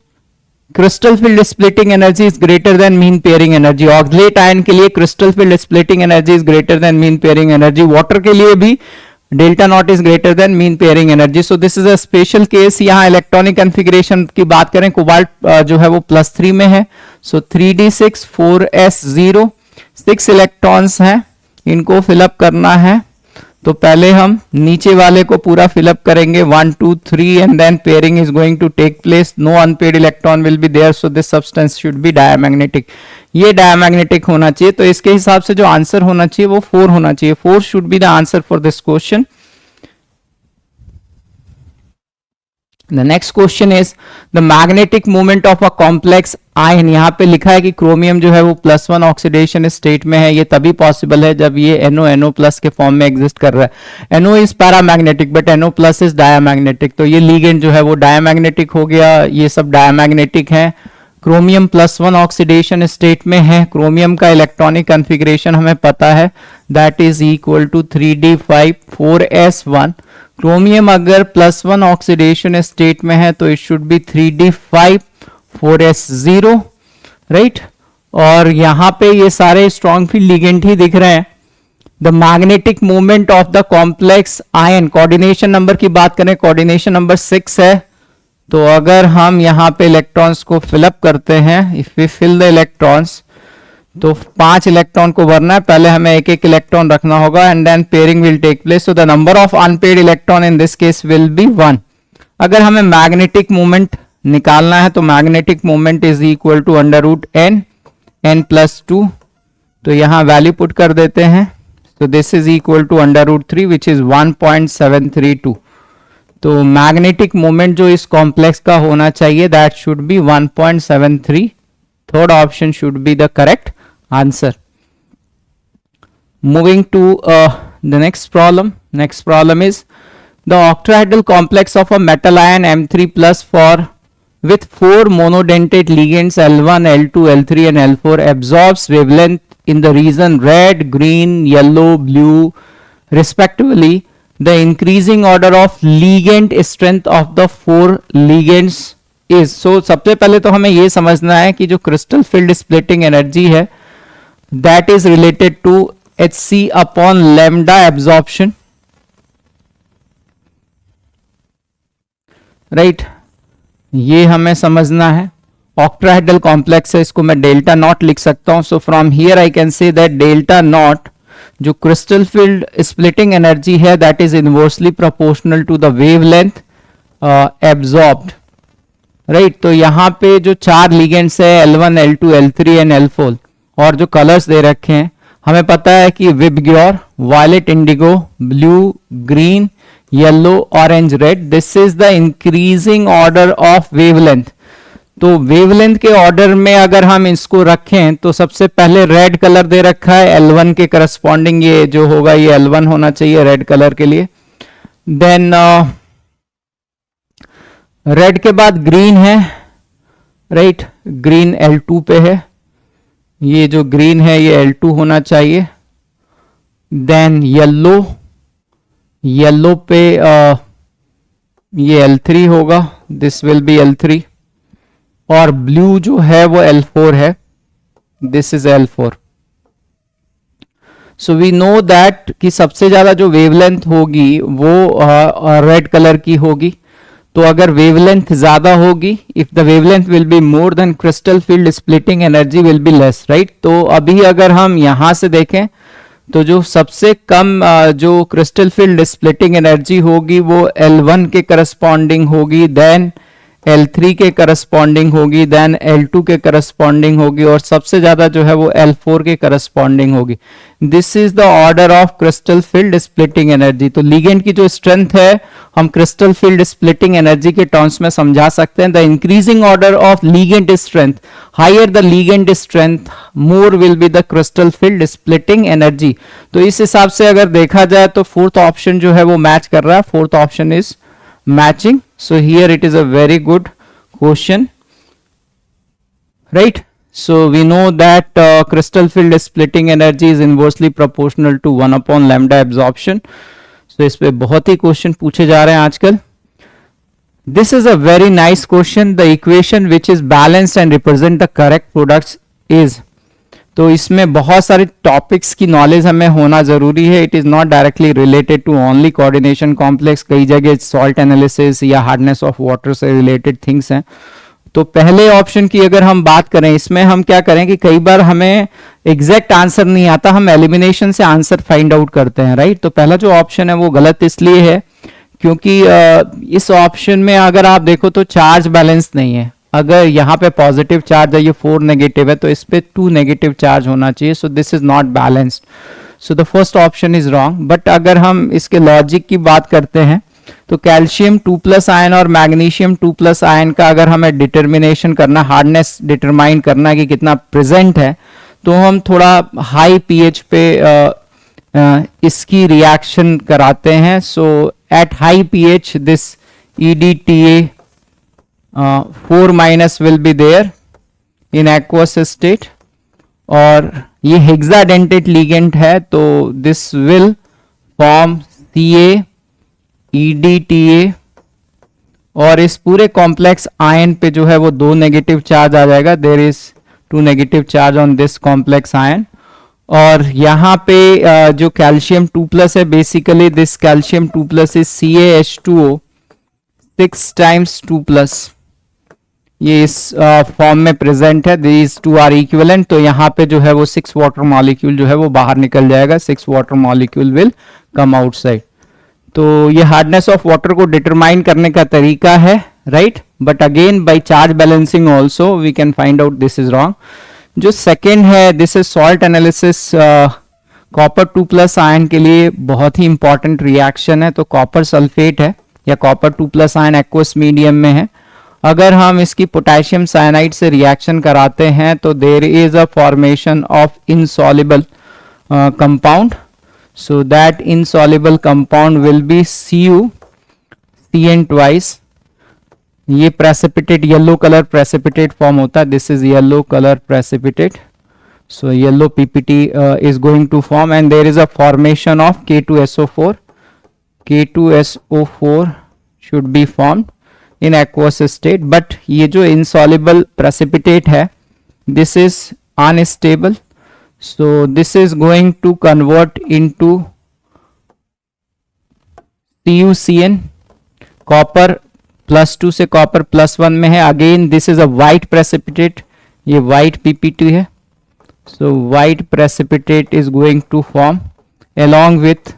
crystal field splitting energy is greater than mean pairing energy. Oxalate ion के लिए crystal field splitting energy is greater than mean pairing energy. Water के लिए भी delta not is greater than mean pairing energy. So this is a special case. यहाँ इलेक्ट्रॉनिक कॉन्फ़िगरेशन की बात करें, कोबाल्ट जो है वो +3 में है। सो 3d6 4s0, 6 इलेक्ट्रॉन्स हैं, इनको फिलअप करना है। तो पहले हम नीचे वाले को पूरा फिलअप करेंगे 1 2 3 and then pairing is going to take place, no unpaired electron will be there, so this substance should be diamagnetic. ये डायमैग्नेटिक होना चाहिए, तो इसके हिसाब से जो आंसर होना चाहिए वो 4 होना चाहिए। 4 should be the answer for this question. The next question is the magnetic moment of a complex ion। यहाँ पे लिखा है कि क्रोमियम जो है वो +1 ऑक्सीडेशन स्टेट में है। ये तभी पॉसिबल है जब ये NO के फॉर्म में एग्जिस्ट कर रहा है। NO is paramagnetic but NO+ is diamagnetic, तो ये लिगेंड जो है वो डायमैग्नेटिक हो गया। ये सब डायमैग्नेटिक है। क्रोमियम +1 ऑक्सीडेशन स्टेट में है। क्रोमियम का इलेक्ट्रॉनिक कॉन्फ़िगरेशन हमें पता है, that is equal to 3d5 4s1। Chromium अगर +1 ऑक्सीडेशन स्टेट में है तो it should be 3d5 4s0, right. और यहां पे ये सारे स्ट्रॉन्ग फील्ड लिगेंड ही दिख रहे हैं। The magnetic movement of the complex ion, coordination number की बात करें, कोऑर्डिनेशन नंबर 6 है। तो अगर हम यहाँ पे इलेक्ट्रॉन्स को फिलअप करते हैं, if we fill the electrons, तो 5 इलेक्ट्रॉन को भरना है, पहले हमें एक एक इलेक्ट्रॉन रखना होगा and then pairing will take place, so the number of unpaired electron in this case will be 1। अगर हमें मैग्नेटिक मूवमेंट निकालना है तो magnetic movement is equal to n+2, तो यहां वैल्यू पुट कर देते हैं, तो this is equal to √3 which is 1.732। तो मैग्नेटिक मोमेंट जो इस कॉम्प्लेक्स का होना चाहिए that should be 1.73। Third option should be the correct answer. Moving to the next problem. Next problem is the octahedral complex of a metal ion M3+ for with 4 monodentate ligands L1, L2, L3 and L4 absorbs wavelength in the region red, green, yellow, blue respectively. The increasing order of ligand strength of the 4 ligands is, so सबसे पहले तो हमें ये समझना है कि जो क्रिस्टल फील्ड स्प्लिटिंग एनर्जी है that is related to Hc upon lambda absorption, right ये हमें समझना है। ऑक्टाहेड्रल कॉम्प्लेक्स है, इसको मैं डेल्टा नॉट लिख सकता हूं। So from here I can say that delta naught जो क्रिस्टल फील्ड स्प्लिटिंग एनर्जी है that is inversely proportional to the wavelength absorbed, right. तो यहां पे जो 4 लिगेंड्स है L1, L2, L3 and L4 और जो कलर्स दे रखे हैं हमें पता है कि VIBGYOR, violet indigo, blue, green, yellow, orange, red, this is the increasing order of wavelength. तो वेवलेंथ के ऑर्डर में अगर हम इसको रखें तो सबसे पहले रेड कलर दे रखा है L1 के करस्पॉन्डिंग, ये जो होगा ये L1 होना चाहिए रेड कलर के लिए। देन रेड के बाद ग्रीन है, राइट, ग्रीन L2 पे है, ये जो ग्रीन है ये L2 होना चाहिए। देन येलो, येलो पे ये L3 होगा, दिस विल बी L3। और ब्लू जो है वो L4 है, this is L4। So we know that कि सबसे ज्यादा जो वेवलेंथ होगी वो रेड कलर की होगी। तो अगर वेवलेंथ ज्यादा होगी, if the wavelength will be more than crystal field splitting energy will be less, right. तो अभी अगर हम यहां से देखें तो जो सबसे कम जो क्रिस्टल फील्ड स्प्लिटिंग एनर्जी होगी वो L1 के करस्पॉन्डिंग होगी, देन L3 के करस्पॉन्डिंग होगी, देन L2 के करस्पॉन्डिंग होगी और सबसे ज्यादा जो है वो L4 के करस्पॉन्डिंग होगी। This is the order of crystal field splitting energy. तो लिगेंड की जो स्ट्रेंथ है हम क्रिस्टल फील्ड स्प्लिटिंग एनर्जी के टर्म्स में समझा सकते हैं। The increasing order of ligand strength, higher the ligand strength more will be the crystal field splitting energy. तो इस हिसाब से अगर देखा जाए तो फोर्थ ऑप्शन जो है वो मैच कर रहा है, fourth option is matching. So here it is a very good question, right? So we know that crystal field splitting energy is inversely proportional to 1 upon lambda absorption. So इस पे बहुत ही क्वेश्चन पूछे जा रहे हैं आजकल। This is a very nice question. The equation which is balanced and represent the correct products is, तो इसमें बहुत सारे टॉपिक्स की नॉलेज हमें होना जरूरी है। It is not directly related to only coordination complex, कई जगह सॉल्ट एनालिसिस या हार्डनेस ऑफ वाटर से रिलेटेड थिंग्स हैं। तो पहले ऑप्शन की अगर हम बात करें, इसमें हम क्या करें कि कई बार हमें एग्जैक्ट आंसर नहीं आता, हम एलिमिनेशन से आंसर फाइंड आउट करते हैं, राइट। तो पहला जो ऑप्शन है वो गलत इसलिए है क्योंकि इस ऑप्शन में अगर आप देखो तो चार्ज बैलेंस नहीं है। अगर यहाँ पे पॉजिटिव चार्ज है, ये 4 नेगेटिव है, तो इस पे 2 नेगेटिव चार्ज होना चाहिए, सो this is not balanced, so the first option is wrong. But अगर हम इसके लॉजिक की बात करते हैं तो कैल्शियम 2+ आयन और मैग्नीशियम 2+ आयन का अगर हमें डिटर्मिनेशन करना, हार्डनेस डिटरमाइन करना कि कितना प्रेजेंट है, तो हम थोड़ा हाई पीएच पे इसकी रिएक्शन कराते हैं। So at high pH this EDTA 4- will be there in aqueous state, और ये हेक्साडेंटेट लिगेंड है, तो दिस विल फॉर्म CaEDTA, और इस पूरे कॉम्प्लेक्स आयन पे जो है वो 2 नेगेटिव चार्ज आ जाएगा, there is 2 negative charge on this complex ion. और यहाँ पे जो कैल्शियम 2+ है, basically this calcium 2+ is CaH2O 6 times 2+, ये इस फॉर्म में प्रेजेंट है, दीज 2 आर इक्विवेलेंट, तो यहाँ पे जो है वो 6 वाटर मॉलिक्यूल जो है वो बाहर निकल जाएगा, 6 water molecule will come outside. तो ये हार्डनेस ऑफ वाटर को डिटरमाइन करने का तरीका है, right, but again by charge balancing also we can find out this is wrong. जो सेकेंड है, this is salt analysis, copper 2+ ion के लिए बहुत ही इंपॉर्टेंट रिएक्शन है। तो कॉपर सल्फेट है या कॉपर 2+ आयन एक्वस मीडियम में है, अगर हम इसकी पोटेशियम साइनाइड से रिएक्शन कराते हैं तो there is a formation of insoluble compound, so that insoluble compound will be CuCN twice, ये precipitate yellow colour precipitate form होता है, this is yellow colour precipitate, so yellow PPT is going to form and there is a formation of K2SO4, K2SO4 should be formed in aqueous state, but ये जो insoluble precipitate है this is unstable, so this is going to convert into CuCN, copper +2 से कॉपर +1 में है, again this is a white precipitate, ये वाइट PPT है, so white precipitate is going to form along with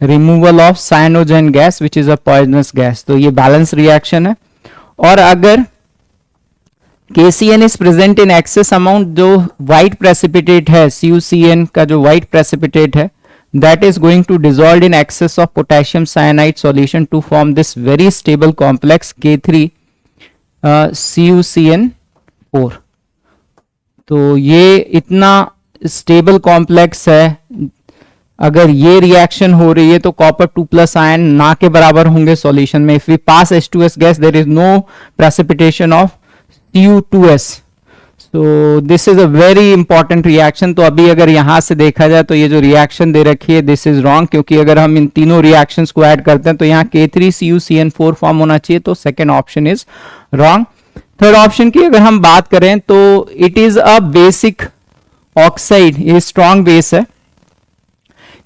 removal of cyanogen gas which is a poisonous gas, तो ये बैलेंस रिएक्शन है। और अगर KCN is present in excess amount, जो white precipitate है CuCN का जो white precipitate है that is going to dissolve in excess of potassium cyanide solution to form this very stable complex K3 CuCN4। तो ये इतना स्टेबल कॉम्प्लेक्स है, अगर ये रिएक्शन हो रही है तो कॉपर 2+ आयन ना के बराबर होंगे सॉल्यूशन में। If we pass H2S gas there is no precipitation of Cu2S, so this is a very important reaction। तो अभी अगर यहां से देखा जाए तो ये जो रिएक्शन दे रखी है दिस इज रॉन्ग, क्योंकि अगर हम इन तीनों रिएक्शंस को ऐड करते हैं तो यहाँ K3 CuCN4 फॉर्म होना चाहिए, तो second option is wrong. Third option की अगर हम बात करें तो it is a basic oxide, ये स्ट्रॉन्ग बेस है,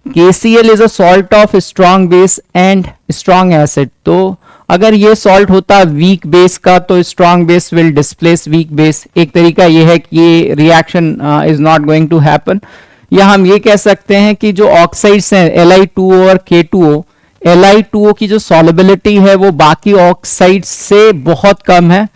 KCl is a salt of strong base and strong acid, तो अगर ये सॉल्ट होता वीक बेस का तो strong base will displace weak base. एक तरीका ये है कि ये reaction is not going to happen, या हम ये कह सकते हैं कि जो ऑक्साइड्स हैं Li2O और K2O, Li2O की जो सॉल्युबिलिटी है वो बाकी ऑक्साइड्स से बहुत कम है,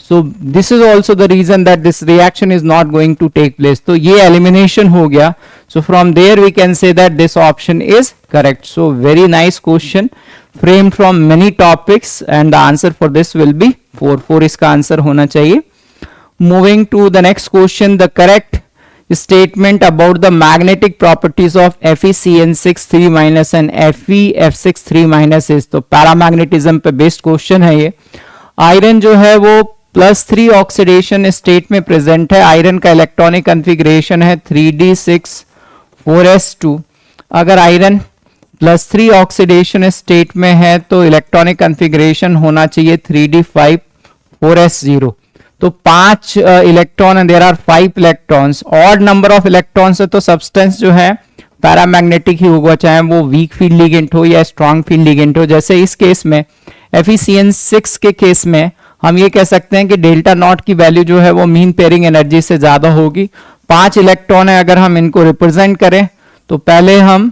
so this is also the reason that this reaction is not going to take place. तो ये एलिमिनेशन हो गया, so from there we can say that this option is correct. So very nice question framed from many topics and the answer for this will be 4 इसका आंसर होना चाहिए। Moving to the next question, the correct statement about the magnetic properties of FeCN6 - and FeF6 is, तो पैरामैग्नेटिज्म पे बेस्ड क्वेश्चन है ये। आयरन जो है वो +3 ऑक्सीडेशन स्टेट में प्रेजेंट है, आयरन का इलेक्ट्रॉनिक कॉन्फ़िगरेशन है 3d6 4s2। अगर आयरन +3 ऑक्सीडेशन स्टेट में है तो इलेक्ट्रॉनिक कॉन्फ़िगरेशन होना चाहिए 3d5 4s0, तो 5 electron and there are 5 electrons, odd number of electrons है तो सब्सटेंस जो है पैरामैग्नेटिक ही होगा, चाहे वो वीक फील्ड लिगेंड हो या स्ट्रॉन्ग फील्ड लिगेंड हो। जैसे इस केस में FeCN6 के केस में हम ये कह सकते हैं कि डेल्टा नॉट की वैल्यू जो है वो मीन पेयरिंग एनर्जी से ज्यादा होगी। 5 इलेक्ट्रॉन है, अगर हम इनको रिप्रेजेंट करें तो पहले हम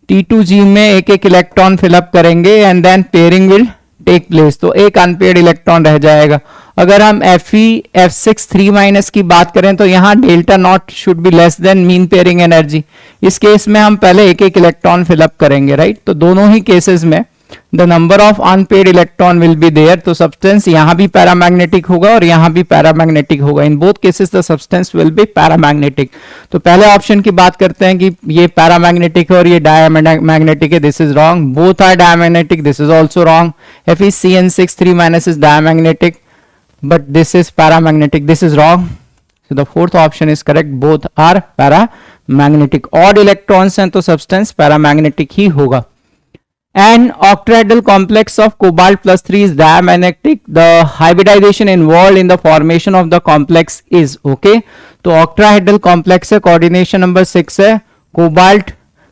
T2G में एक एक इलेक्ट्रॉन फिलअप करेंगे and then pairing will take place, तो एक अनपेयर्ड इलेक्ट्रॉन रह जाएगा। अगर हम Fe(F6) 3- की बात करें तो यहाँ delta not should be less than mean pairing energy. इस केस में हम पहले एक एक इलेक्ट्रॉन फिलअप करेंगे, राइट। तो दोनों ही केसेस में the number of unpaired electron will be there, तो सब्सटेंस यहाँ भी पैरामैग्नेटिक होगा और यहाँ भी पैरामैग्नेटिक होगा। In both cases the substance will be paramagnetic. तो पहले ऑप्शन की बात करते हैं कि ये पैरामैग्नेटिक है और ये डायमैग्नेटिक है। This is wrong. Both are diamagnetic, this is also wrong. FeCN6 3- is diamagnetic but this is paramagnetic, this is wrong. So the fourth option is correct, both are paramagnetic. odd electrons हैं तो substance paramagnetic ही होगा। An octahedral complex of cobalt +3 is diamagnetic. The hybridization involved in the formation of the complex is okay. तो octahedral complex है, coordination number 6 है। कोबाल्ट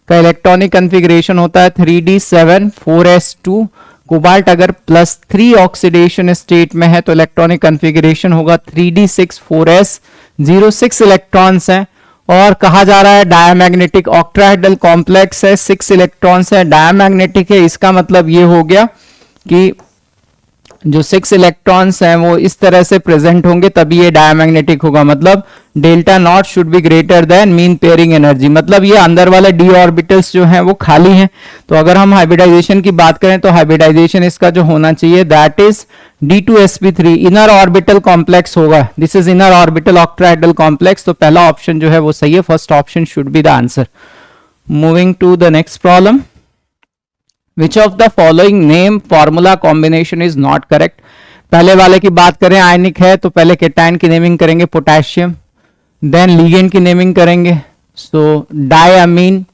का इलेक्ट्रॉनिक कन्फिग्रेशन होता है 3d7 4s2। कोबाल्ट अगर +3 ऑक्सीडेशन स्टेट में है तो इलेक्ट्रॉनिक कन्फिगरेशन होगा 3d6 4s0। 6 इलेक्ट्रॉन्स हैं और कहा जा रहा है डायमैग्नेटिक। ऑक्टाहेड्रल कॉम्प्लेक्स है, 6 इलेक्ट्रॉन्स है, डायमैग्नेटिक है। इसका मतलब ये हो गया कि जो 6 इलेक्ट्रॉन्स हैं वो इस तरह से प्रेजेंट होंगे तभी ये डायमैग्नेटिक होगा। मतलब delta not should be greater than mean pairing energy. मतलब ये अंदर वाले डी ऑर्बिटल्स जो हैं वो खाली हैं। तो अगर हम हाइब्रिडाइजेशन की बात करें तो हाइब्रिडाइजेशन इसका जो होना चाहिए that is D2sp3 inner orbital complex होगा। This is inner orbital octahedral complex. तो पहला ऑप्शन जो है वो सही है, first option should be the answer. Moving to the next problem. Which of the following name formula combination is not correct? पहले वाले की बात करें, आयनिक है तो पहले केटायन की नेमिंग करेंगे पोटेशियम, देन लीगेंड की नेमिंग करेंगे। सो डायमीन,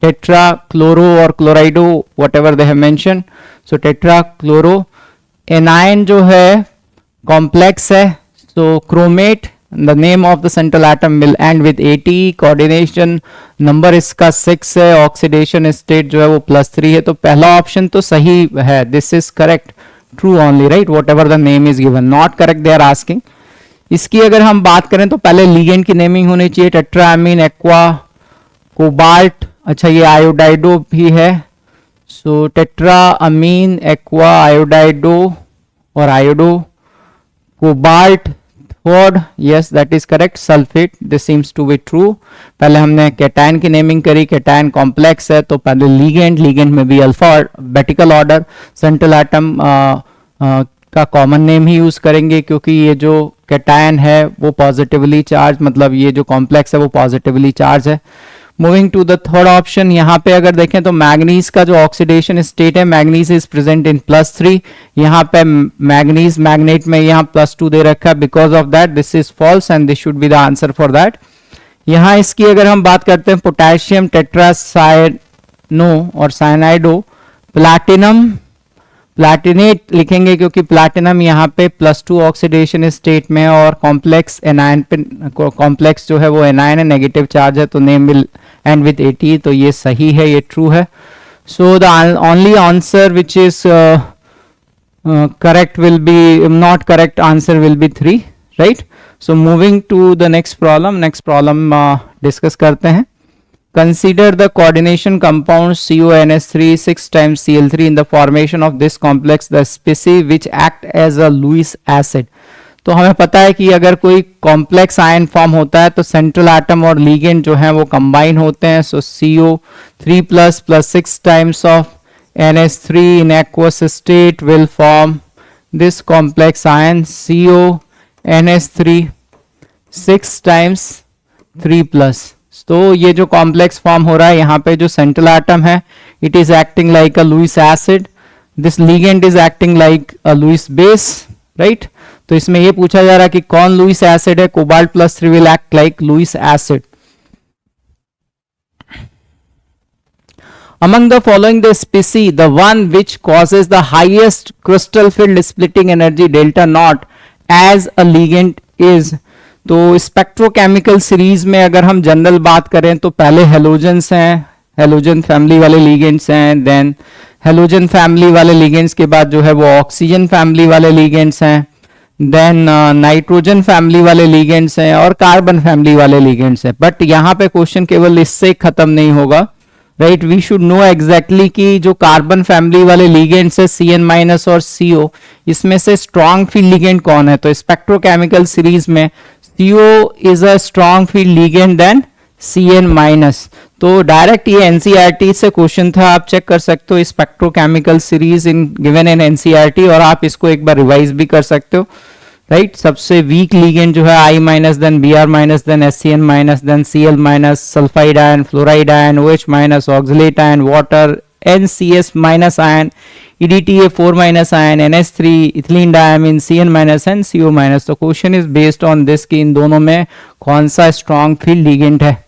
टेट्रा, क्लोरो और chlorido whatever they have mention. So tetra chloro. Anion जो है कॉम्प्लेक्स है, so chromate. The name of the central atom will end with AT. coordination number इसका 6 है, ऑक्सीडेशन स्टेट जो है वो +3 है। तो पहला ऑप्शन तो सही है, this is correct, true only, right, whatever the name is given. Not correct they are asking. इसकी अगर हम बात करें तो पहले लीगेंड की नेमिंग होनी चाहिए, टेट्रामीन, एक्वा, कोबाल्ट। अच्छा ये आयोडाइडो भी है, सो टेट्रामीन, एक्वा, आयोडाइडो और iodo. Cobalt third, yes that is correct. Sulphate, this seems to be true. पहले हमने कैटायन की नेमिंग करी, कैटायन कॉम्प्लेक्स है तो पहले लीगेंड, लीगेंड में भी अल्फाबेटिकल ऑर्डर। सेंट्रल एटम का कॉमन नेम ही यूज करेंगे क्योंकि ये जो कैटायन है वो पॉजिटिवली चार्ज, मतलब ये जो कॉम्प्लेक्स है वो पॉजिटिवली चार्ज है। Moving to the third option, यहाँ पे अगर देखें तो मैग्नीज का जो ऑक्सीडेशन स्टेट है, मैग्नीज इज प्रेजेंट इन +3। यहाँ पे मैग्नीज मैग्नेट में यहाँ +2 दे रखा है, because of that this is false and this should be the answer for that. यहाँ इसकी अगर हम बात करते हैं पोटेशियम टेट्रासाइनो और साइनाइडो, प्लैटिनम, प्लैटिनेट लिखेंगे क्योंकि प्लैटिनम यहाँ पे +2 ऑक्सीडेशन स्टेट में और कॉम्प्लेक्स एनायन पे, कॉम्प्लेक्स जो है वो एनायन है, नेगेटिव चार्ज है, तो name will end with AT। तो ये सही है, ये ट्रू है। So the only answer which is correct will be, not correct answer will be 3, right. So moving to the next problem. Next problem discuss करते हैं। Consider the coordination compound CONS3 6 times Cl3 in the formation of this complex, the species which act as a Lewis acid. तो हमें पता है कि अगर कोई कॉम्प्लेक्स आयन फॉर्म होता है तो सेंट्रल एटम और लीगेंड जो है वो कंबाइन होते हैं। सो CO3 plus 6 times of NH3 in aqueous state will form this complex ion CONH3 6 times 3+। तो ये जो कॉम्प्लेक्स फॉर्म हो रहा है यहाँ पे जो सेंट्रल एटम है it is acting like a Lewis acid, this ligand is acting like a Lewis base, right. तो इसमें ये पूछा जा रहा है कि कौन लुईस एसिड है, cobalt +3 will act like Lewis acid. Among the following the species, the one which causes the highest crystal field splitting energy delta naught as a ligand is। तो स्पेक्ट्रोकेमिकल सीरीज में अगर हम जनरल बात करें तो पहले हेलोजेंस हैं, हेलोजन फैमिली वाले लीगेंड्स हैं, देन हेलोजन फैमिली वाले लिगेंड्स के बाद जो है वो ऑक्सीजन फैमिली वाले लिगेंड्स हैं, देन नाइट्रोजन फैमिली वाले लिगेंड्स हैं और कार्बन फैमिली वाले लिगेंड्स हैं। बट यहाँ पे क्वेश्चन केवल इससे खत्म नहीं होगा, right. We should know exactly कि जो कार्बन फैमिली वाले लिगेंड्स है CN माइनस और CO, इसमें से स्ट्रॉन्ग फील्ड लिगेंड कौन है। तो स्पेक्ट्रोकेमिकल सीरीज में CO is a strong field ligand than CN minus. तो डायरेक्ट ये एनसीईआरटी से क्वेश्चन था, आप चेक कर सकते हो spectrochemical series in given in NCERT, और आप इसको एक बार रिवाइज भी कर सकते हो, राइट। सबसे वीक लिगेंड जो है I minus then Br minus then SCN minus then Cl minus, sulphide ion, fluoride ion, OH minus, oxalate ion, water, NCS minus ion, EDTA4 minus ion, NH3, ethylene diamine, CN minus and CO minus. तो question is based on this कि इन दोनों में कौन सा स्ट्रॉन्ग फील्ड लिगेंड है।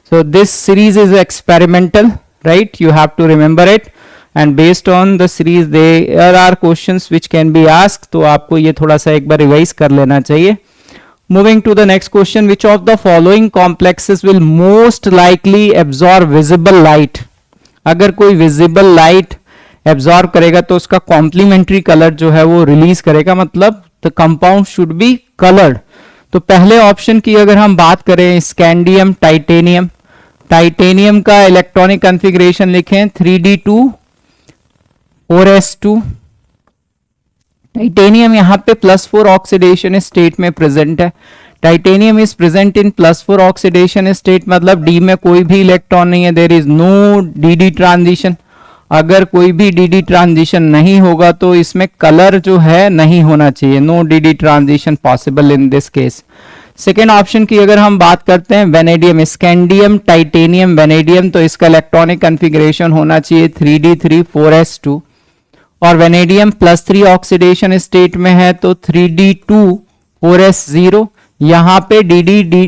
So this series is experimental, right? You have to remember it, and based on the series there are questions which can be asked. तो आपको ये थोड़ा सा एक बार रिवाइज कर लेना चाहिए। Moving to the next question, which of the following complexes will most likely absorb visible light? अगर कोई visible light absorb करेगा तो उसका complementary color जो है वो release करेगा, मतलब the compound should be colored। तो पहले ऑप्शन की अगर हम बात करें स्कैंडियम, टाइटेनियम, टाइटेनियम का इलेक्ट्रॉनिक कॉन्फ़िगरेशन लिखें 3d2 4s2। टाइटेनियम यहाँ पे +4 ऑक्सीडेशन स्टेट में प्रेजेंट है। Titanium is present in +4 oxidation state, मतलब डी में कोई भी इलेक्ट्रॉन नहीं है, there is no dd transition. अगर कोई भी dd ट्रांजिशन नहीं होगा तो इसमें कलर जो है नहीं होना चाहिए, no dd transition possible in this case. Second option की अगर हम बात करते हैं वेनेडियम, स्कैंडियम, टाइटेनियम, वेनेडियम, तो इसका इलेक्ट्रॉनिक कॉन्फ़िगरेशन होना चाहिए 3d3 4s2, और वेनेडियम +3 ऑक्सीडेशन स्टेट में है तो 3d2 4s0। यहाँ पे dd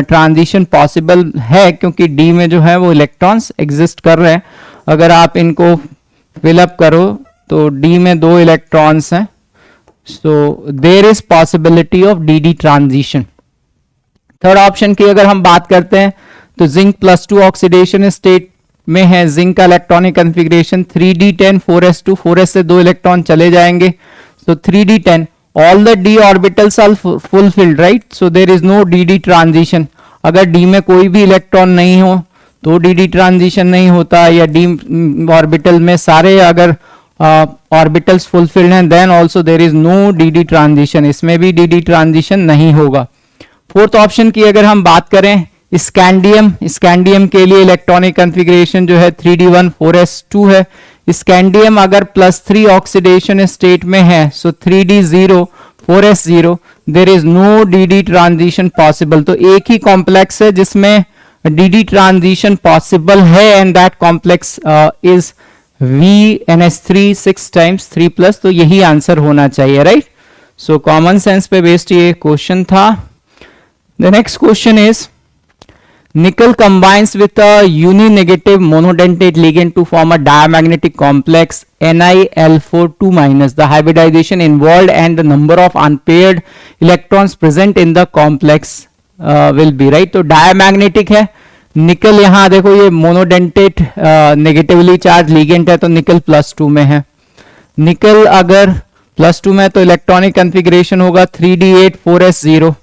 ट्रांजिशन पॉसिबल है क्योंकि d में जो है वो इलेक्ट्रॉन्स एग्जिस्ट कर रहे हैं। अगर आप इनको फिलअप करो तो d में 2 इलेक्ट्रॉन्स हैं, so there is possibility of dd transition. Third option की अगर हम बात करते हैं तो जिंक +2 ऑक्सीडेशन स्टेट में है, जिंक का electronic configuration 3d10 4s2, 4s से 2 इलेक्ट्रॉन चले जाएंगे, so 3d10, all the d orbitals are fulfilled, right? So there is no dd transition। अगर d में कोई भी इलेक्ट्रॉन नहीं हो तो dd ट्रांजिशन नहीं होता, या d ऑर्बिटल में सारे अगर ऑर्बिटल्स फुलफिल्ड हैं then also there is no dd transition, इसमें भी dd ट्रांजिशन नहीं होगा। फोर्थ ऑप्शन की अगर हम बात करें स्कैंडियम, स्कैंडियम के लिए इलेक्ट्रॉनिक कॉन्फ़िगरेशन जो है 3d1 4s2 है। स्कैंडियम अगर +3 ऑक्सीडेशन स्टेट में है so 3d0 4s0, there is no dd transition possible. तो एक ही कॉम्प्लेक्स है जिसमें dd ट्रांजिशन पॉसिबल है, and that complex is VNH3 6 times 3+, तो यही आंसर होना चाहिए, राइट। सो कॉमन सेंस पे बेस्ड ये क्वेश्चन था। The next question is nickel combines with a uninegative monodentate ligand to form a diamagnetic complex NiL4 2-. The hybridization involved and the number of unpaired electrons present in the complex will be, right। तो diamagnetic है निकल, यहाँ देखो ये मोनोडेंटेट नेगेटिवली चार्ज लिगेंड है तो निकल +2 में है। निकल अगर +2 में तो इलेक्ट्रॉनिक कॉन्फ़िगरेशन होगा 3d8 4s0।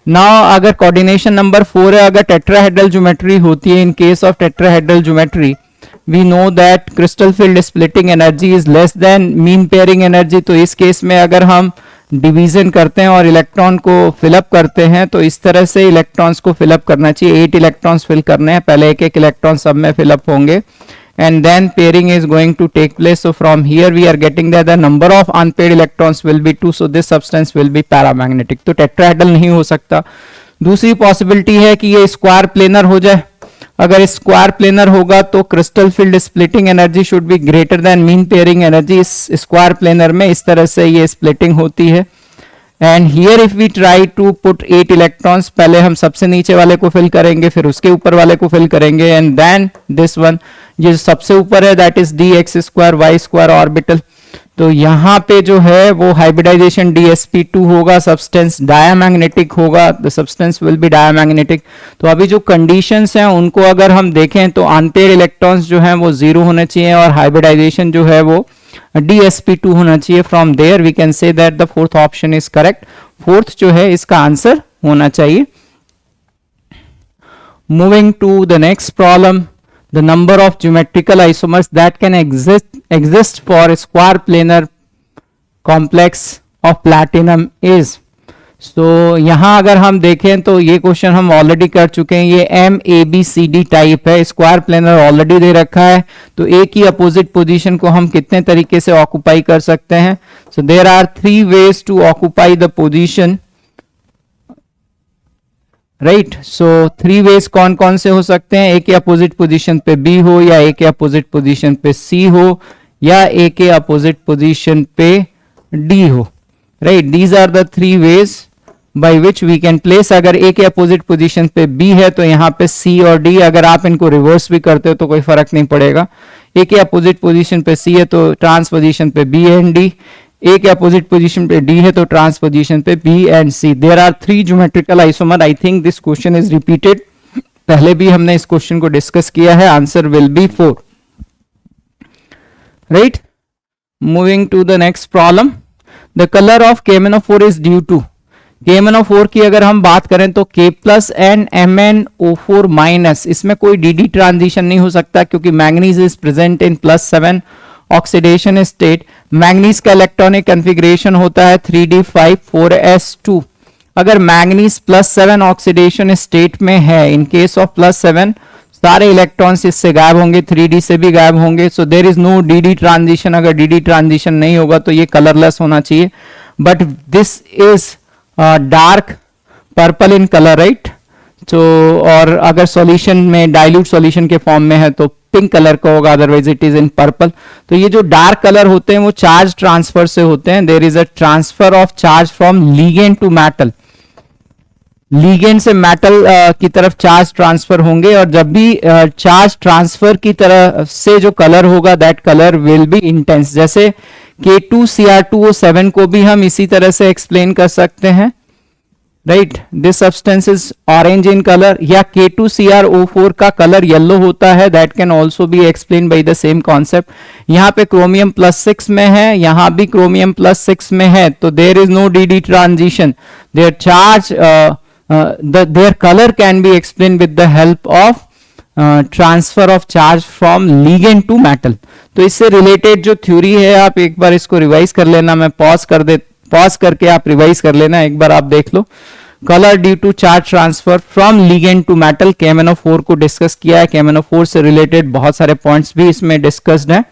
नाउ अगर कोऑर्डिनेशन नंबर 4 है, अगर टेट्राहेड्रल ज्योमेट्री होती है, in case of tetrahedral geometry we know that crystal field splitting energy is less than mean pairing energy. तो इस केस में अगर हम डिवीजन करते हैं और इलेक्ट्रॉन को फिलअप करते हैं तो इस तरह से इलेक्ट्रॉन्स को फिलअप करना चाहिए। 8 इलेक्ट्रॉन्स फिल करने हैं, पहले एक एक इलेक्ट्रॉन सब में फिलअप होंगे and then pairing is going to take place. So from here we are getting that the number of unpaired electrons will be 2, so this substance will be paramagnetic। तो टेट्राहेड्रल नहीं हो सकता। दूसरी पॉसिबिलिटी है कि ये स्क्वायर प्लेनर हो जाए। अगर स्क्वायर प्लेनर होगा तो crystal field splitting energy should be greater than mean pairing energy. इस स्क्वायर प्लेनर में इस तरह से ये स्प्लिटिंग होती है। And here if we try to put 8 electrons, पहले हम सबसे नीचे वाले को फिल करेंगे, फिर उसके ऊपर वाले को फिल करेंगे, एंड देन दिस वन, ये सबसे ऊपर है that is dx² y² orbital. तो यहाँ पे जो है वो हाइब्रिडाइजेशन DsP2 होगा, सब्सटेंस डायमैग्नेटिक होगा, the substance will B diamagnetic. तो अभी जो कंडीशंस हैं उनको अगर हम देखें तो अनपेयर इलेक्ट्रॉन्स जो हैं वो 0 होने चाहिए और हाइब्रिडाइजेशन जो है वो DsP2 होना चाहिए। From there we can say that the fourth option is correct. Fourth जो है इसका आंसर होना चाहिए। Moving to the next problem, the number of geometrical isomers that can exist for a square planar complex of platinum is। so यहाँ अगर हम देखें तो ये क्वेश्चन हम ऑलरेडी कर चुके हैं, ये MABCD टाइप है, स्क्वायर प्लेनर ऑलरेडी दे रखा है, तो एक ही अपोजिट पोजीशन को हम कितने तरीके से ऑक्यूपाई कर सकते हैं। So there are 3 ways to occupy the position, right. So 3 ways कौन कौन से हो सकते हैं, ए के अपोजिट पोजीशन पे बी हो, या ए के अपोजिट पोजीशन पे सी हो, या ए के अपोजिट पोजीशन पे डी हो, right. These are the 3 ways by which we can place. अगर ए के अपोजिट पोजीशन पे बी है तो यहाँ पे सी और डी, अगर आप इनको रिवर्स भी करते हो तो कोई फर्क नहीं पड़ेगा। ए के अपोजिट पोजीशन पे सी है तो ट्रांसपोजिशन पे बी एंड डी, ए के अपोजिट पोजीशन पे डी है तो ट्रांसपोजिशन पे B and C. There are 3 geometrical isomer. I think this question is repeated, पहले भी हमने इस क्वेश्चन को डिस्कस किया है। Answer will be 4, right. Moving to the next problem, the colour of KMnO4 is due to. KMnO4 की अगर हम बात करें तो K+N MnO4-, इसमें कोई DD ट्रांजिशन नहीं हो सकता क्योंकि manganese is present in +7 oxidation state. Manganese का इलेक्ट्रॉनिक कॉन्फ़िगरेशन होता है 3d5 4s2। अगर मैंगनीज +7 ऑक्सीडेशन स्टेट में है, इन केस ऑफ +7 सारे इलेक्ट्रॉन्स इससे गायब होंगे, 3d से भी गायब होंगे। So there is no DD transition. अगर DD ट्रांजिशन नहीं होगा तो ये कलरलेस होना चाहिए, but this is dark purple in colour, right. तो और अगर सॉल्यूशन में डाइल्यूट सॉल्यूशन के फॉर्म में है तो पिंक कलर का होगा, otherwise it is in purple. तो ये जो डार्क कलर होते हैं वो चार्ज ट्रांसफर से होते हैं। There is a transfer of charge from ligand to metal, ligand से मेटल की तरफ चार्ज ट्रांसफर होंगे, और जब भी चार्ज ट्रांसफर की तरफ से जो कलर होगा that colour will be intense. जैसे K2Cr2O7 को भी हम इसी तरह से एक्सप्लेन कर सकते हैं, right. This substance is orange in colour, या K2CrO4 का कलर येलो होता है, that can also be explain by the same concept. यहाँ पे क्रोमियम +6 में है, यहाँ भी क्रोमियम +6 में है, तो there is no DD transition. Their charge their color can be explained with the help of transfer of charge from ligand to metal. तो इससे रिलेटेड जो थ्योरी है आप एक बार इसको रिवाइज कर लेना, मैं पॉज करके आप रिवाइज कर लेना, एक बार आप देख लो। Colour due to charge transfer from ligand to metal, KMnO4 को डिस्कस किया है, KMnO4 से रिलेटेड बहुत सारे पॉइंट्स भी इसमें डिस्कस्ड हैं,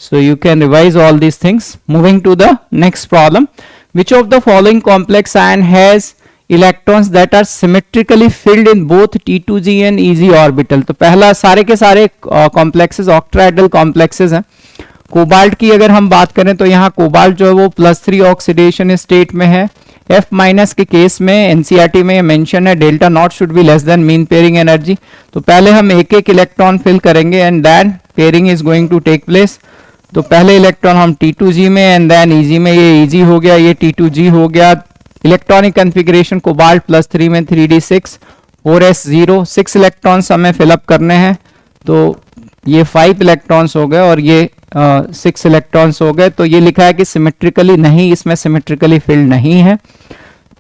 so you can revise all these things. Moving to the next problem, which of the following complex ion has electrons that are symmetrically filled in both T2g and EG orbital. तो पहला सारे के सारे कॉम्प्लेक्सेस ऑक्ट्राइडल कॉम्प्लेक्सेस हैं। कोबाल्ट की अगर हम बात करें तो यहाँ कोबाल्ट जो है वो +3 ऑक्सीडेशन स्टेट में है। F- के केस में एनसीईआरटी में मेंशन है delta not should be less than mean pairing energy. तो पहले हम एक एक इलेक्ट्रॉन फिल करेंगे and then pairing is going to take place. तो पहले इलेक्ट्रॉन हम T2g में एंड देन EG में, ये EG हो गया, ये T2g हो गया। इलेक्ट्रॉनिक कॉन्फ़िगरेशन कोबाल्ट +3 में 3d6 4s0, 6 इलेक्ट्रॉन्स हमें फिलअप करने हैं। तो ये 5 इलेक्ट्रॉन्स हो गए और ये 6 इलेक्ट्रॉन्स हो गए। तो ये लिखा है कि सिमेट्रिकली नहीं, इसमें सिमेट्रिकली फिल्ड नहीं है,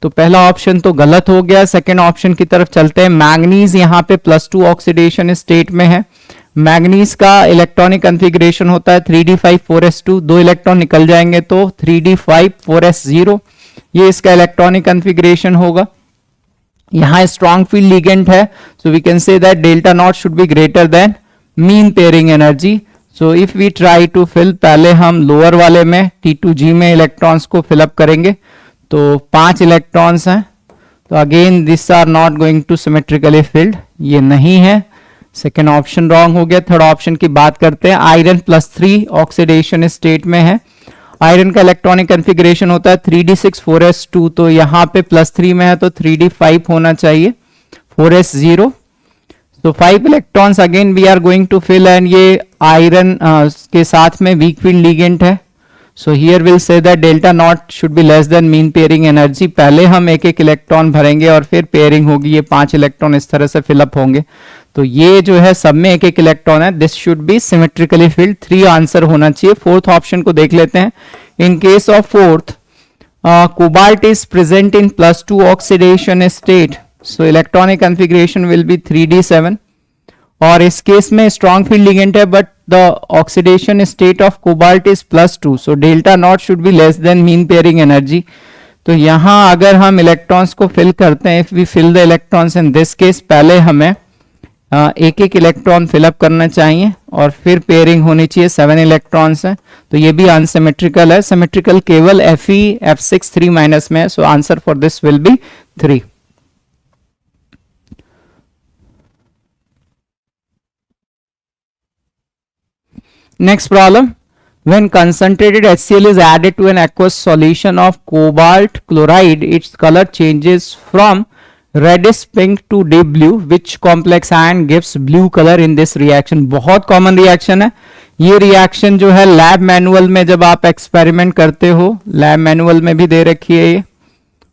तो पहला ऑप्शन तो गलत हो गया। सेकेंड ऑप्शन की तरफ चलते हैं। मैंगनीज यहाँ पे +2 ऑक्सीडेशन स्टेट में है। मैंगनीज का इलेक्ट्रॉनिक कॉन्फ़िगरेशन होता है 3d5 4s2, 2 इलेक्ट्रॉन निकल जाएंगे तो 3d5 4s0, ये इसका इलेक्ट्रॉनिक कॉन्फ़िगरेशन होगा। यहाँ स्ट्रॉन्ग फील्ड लिगेंड है, so we can say that delta not should be greater than mean pairing energy. So if we try to fill, पहले हम लोअर वाले में T2g में इलेक्ट्रॉन्स को फिलअप करेंगे, तो 5 इलेक्ट्रॉन्स हैं। तो again this are not going to symmetrically filled, ये नहीं है, सेकेंड ऑप्शन रॉन्ग हो गया। थर्ड ऑप्शन की बात करते हैं। आयरन +3 ऑक्सीडेशन स्टेट में है। आयरन का इलेक्ट्रॉनिक कॉन्फ़िगरेशन होता है 3d6 4s2, तो यहाँ पे +3 में है तो 3d5 होना चाहिए 4s0। तो 5 electrons again we are going to fill and ये आयरन के साथ में वीक फील्ड लिगेंड है, so here will say that delta not should be less than mean pairing energy. पहले हम एक एक इलेक्ट्रॉन भरेंगे और फिर पेयरिंग होगी, ये 5 इलेक्ट्रॉन इस तरह से फिलअप होंगे। तो ये जो है सब में एक एक इलेक्ट्रॉन है, this should B symmetrically field. 3 answer होना चाहिए। फोर्थ ऑप्शन को देख लेते हैं। इन case of fourth, cobalt is present in +2 oxidation state, so electronic configuration will be 3d7। और इस केस में strong field ligand है but the oxidation state of cobalt is +2, so delta naught should be less than mean pairing energy। तो यहाँ अगर हम इलेक्ट्रॉन्स को फिल करते हैं, if we fill the electrons in this case, पहले हमें एक एक इलेक्ट्रॉन फिलअप करना चाहिए और फिर पेयरिंग होनी चाहिए। 7 इलेक्ट्रॉन्स हैं, तो ये भी अनसिमेट्रिकल है। सिमेट्रिकल केवल Fe F6 3 माइनस में है, सो answer for this will be 3। Next problem, when concentrated HCl is added to an aqueous solution of cobalt chloride, its color changes from reddish pink to deep blue, which complex ion gives blue colour in this reaction. बहुत कॉमन रिएक्शन है ये रिएक्शन जो है। लैब मैनुअल में जब आप एक्सपेरिमेंट करते हो, लैब मैनुअल में भी दे रखी है ये,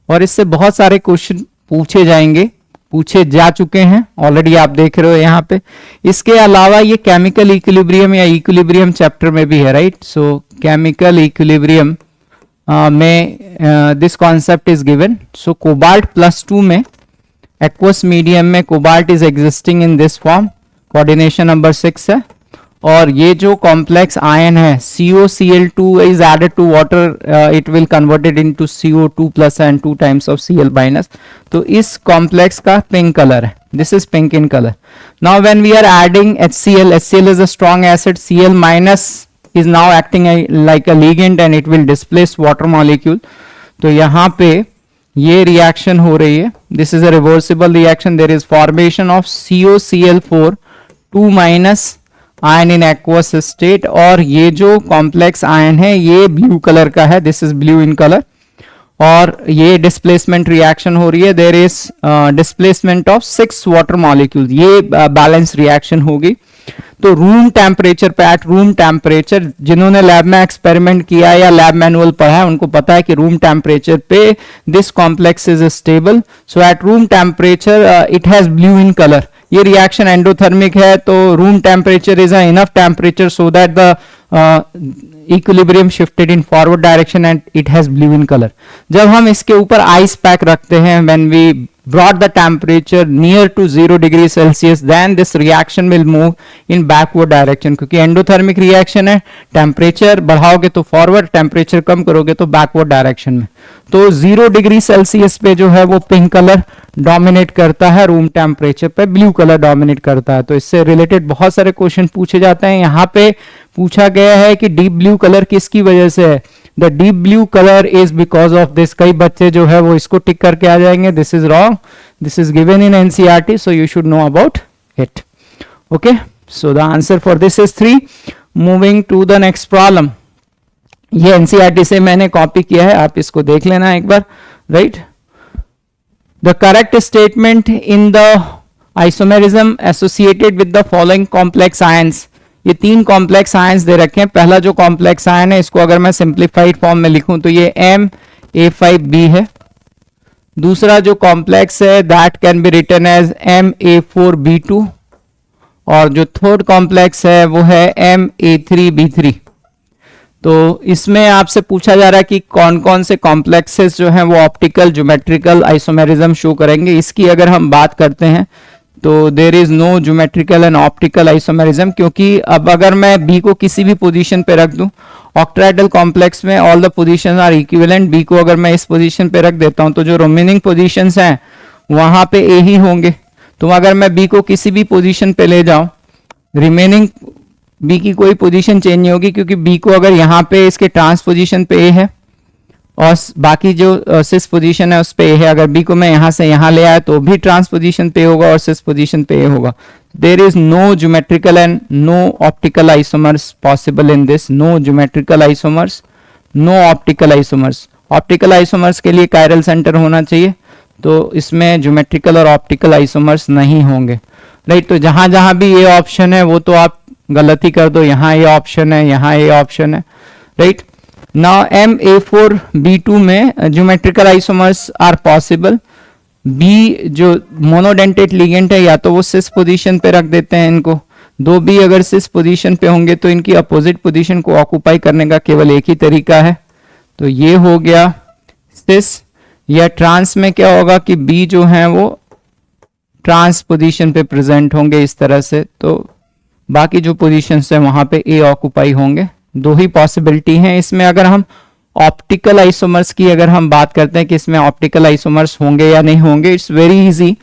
और इससे बहुत सारे क्वेश्चन पूछे जाएंगे, पूछे जा चुके हैं ऑलरेडी, आप देख रहे हो यहाँ पे। इसके अलावा ये केमिकल इक्विलिब्रियम या इक्विलिब्रियम चैप्टर में भी है, राइट। सो केमिकल इक्विलिब्रियम में this concept is given. So cobalt +2 में एक्वस मीडियम में cobalt is existing in this form, coordination number 6 है। और ये जो कॉम्प्लेक्स आयन है COCl2 is added to water, it will converted into CO2+ and 2 times of Cl-। तो इस कॉम्प्लेक्स का पिंक कलर है, this is pink in colour. Now when we are adding HCl is a strong acid, Cl- is now acting like a ligand and it will displace water molecule। तो यहाँ पे ये रिएक्शन हो रही है, this is a reversible reaction. There is formation of COCl4 2- ion in aqueous state, और ये जो कॉम्प्लेक्स आयन है ये ब्लू कलर का है, this is blue in colour. और ये डिस्प्लेसमेंट रिएक्शन हो रही है, there is displacement of 6 water molecule, ये बैलेंस रिएक्शन होगी। तो रूम टेम्परेचर पे, एट रूम टेम्परेचर, जिन्होंने लैब में एक्सपेरिमेंट किया या लैब मैनुअल पढ़ा है उनको पता है कि रूम टेम्परेचर पे this complex is stable. So at room temperature it has blue in colour. ये रिएक्शन एंडोथर्मिक है, तो room temperature is enough temperature so that the equilibrium shifted in forward direction and it has blue in colour. जब हम इसके ऊपर आइस पैक रखते हैं, when we brought the temperature near to 0 degree Celsius, then this reaction will move in backward direction, क्योंकि एंडोथर्मिक रिएक्शन है, टेम्परेचर बढ़ाओगे तो फॉरवर्ड, टेम्परेचर कम करोगे तो बैकवर्ड डायरेक्शन में। तो 0 डिग्री सेल्सियस पे जो है वो पिंक कलर डोमिनेट करता है, रूम टेम्परेचर पे ब्लू कलर डोमिनेट करता है। तो इससे रिलेटेड बहुत सारे क्वेश्चन पूछे जाते हैं। यहाँ पे पूछा गया है कि डीप ब्लू कलर किसकी वजह से है, the deep blue colour is because of this. कई बच्चे जो है वो इसको टिक करके आ जाएंगे, this is wrong, this is given in NCERT, so you should know about it. Okay, so the answer for this is 3। Moving to the next problem, ये NCERT से मैंने कॉपी किया है, आप इसको देख लेना एक बार, right. The correct statement in the isomerism associated with the following complex ions. ये 3 कॉम्प्लेक्स आयंस दे रखे हैं। पहला जो कॉम्प्लेक्स आयन है इसको अगर मैं सिंप्लीफाइड फॉर्म में लिखूं तो ये MA5B है। दूसरा जो कॉम्प्लेक्स है that can be written as MA4B2, और जो थर्ड कॉम्प्लेक्स है वो है MA3B3। तो इसमें आपसे पूछा जा रहा है कि कौन कौन से कॉम्प्लेक्सेस जो हैं वो ऑप्टिकल ज्योमेट्रिकल आइसोमेरिज्म शो करेंगे। इसकी अगर हम बात करते हैं तो there is no geometrical and optical isomerism, क्योंकि अब अगर मैं B को किसी भी पोजीशन पे रख दूं, ऑक्ट्राइडल कॉम्प्लेक्स में all the positions are equivalent, B को अगर मैं इस पोजीशन पे रख देता हूं तो जो रिमेनिंग पोजीशंस हैं वहां पे A ही होंगे। तो अगर मैं B को किसी भी पोजीशन पे ले जाऊं, रिमेनिंग B की कोई पोजीशन चेंज नहीं होगी, क्योंकि B को अगर यहाँ पे इसके ट्रांसपोजिशन पे A है और बाकी जो सिस पोजीशन है उस पे A है, अगर B को मैं यहाँ से यहाँ ले आया तो भी ट्रांसपोजिशन पे होगा और सिस पोजीशन पे A होगा। There is no geometrical and no optical isomers possible in this, no geometrical isomers, no optical isomers. Optical isomers के लिए कायरल सेंटर होना चाहिए, तो इसमें ज्योमेट्रिकल और ऑप्टिकल आइसोमर्स नहीं होंगे, राइट। तो जहां जहां भी ये ऑप्शन है वो तो आप गलत ही कर दो, यहाँ ये ऑप्शन है, यहाँ ये ऑप्शन है, राइट। नाउ MA4B2 में geometrical isomers are possible. B जो मोनोडेंटेट लिगेंड है या तो वो सिस पोजीशन पे रख देते हैं इनको, दो बी अगर सिस पोजीशन पे होंगे तो इनकी अपोजिट पोजीशन को ऑक्यूपाई करने का केवल एक ही तरीका है, तो ये हो गया सिस। या ट्रांस में क्या होगा कि बी जो है वो ट्रांस पोजीशन पे प्रेजेंट होंगे इस तरह से, तो बाकी जो पोजीशंस है वहां पे ए ऑक्यूपाई होंगे। दो ही पॉसिबिलिटी हैं इसमें। अगर हम ऑप्टिकल आइसोमर्स की अगर हम बात करते हैं कि इसमें ऑप्टिकल आइसोमर्स होंगे या नहीं होंगे, इट्स वेरी इजी।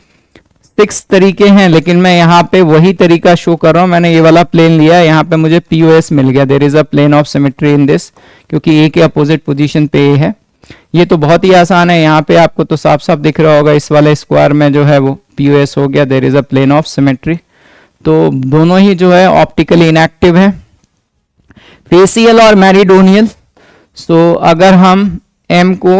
6 तरीके हैं, लेकिन मैं यहाँ पे वही तरीका शो कर रहा हूँ। मैंने ये वाला प्लेन लिया है, यहाँ पे मुझे POS मिल गया, there is a plane of symmetry in this, क्योंकि ए के अपोजिट पोजीशन पे ए है। ये तो बहुत ही आसान है, यहाँ पे आपको तो साफ साफ दिख रहा होगा, इस वाले स्क्वायर में जो है वो POS हो गया, there is a plane of symmetry. तो दोनों ही जो है ऑप्टिकली इनएक्टिव है। फेसियल और मेरिडोनियल, सो अगर हम M को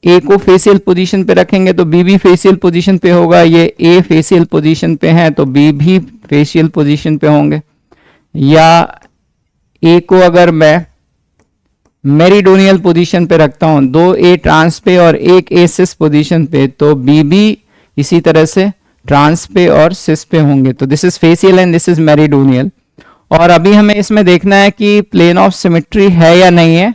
A को फेसियल पोजीशन पे रखेंगे तो B भी फेसियल पोजीशन पे होगा, ये A फेसियल पोजीशन पे है तो B भी फेसियल पोजीशन पे होंगे। या A को अगर मैं मेरिडोनियल पोजीशन पे रखता हूं, दो A ट्रांस पे और एक A सिस पोजीशन पे, तो B भी इसी तरह से ट्रांस पे और सिस पे होंगे। तो this is facial and this is meridional. और अभी हमें इसमें देखना है कि प्लेन ऑफ सिमेट्री है या नहीं है।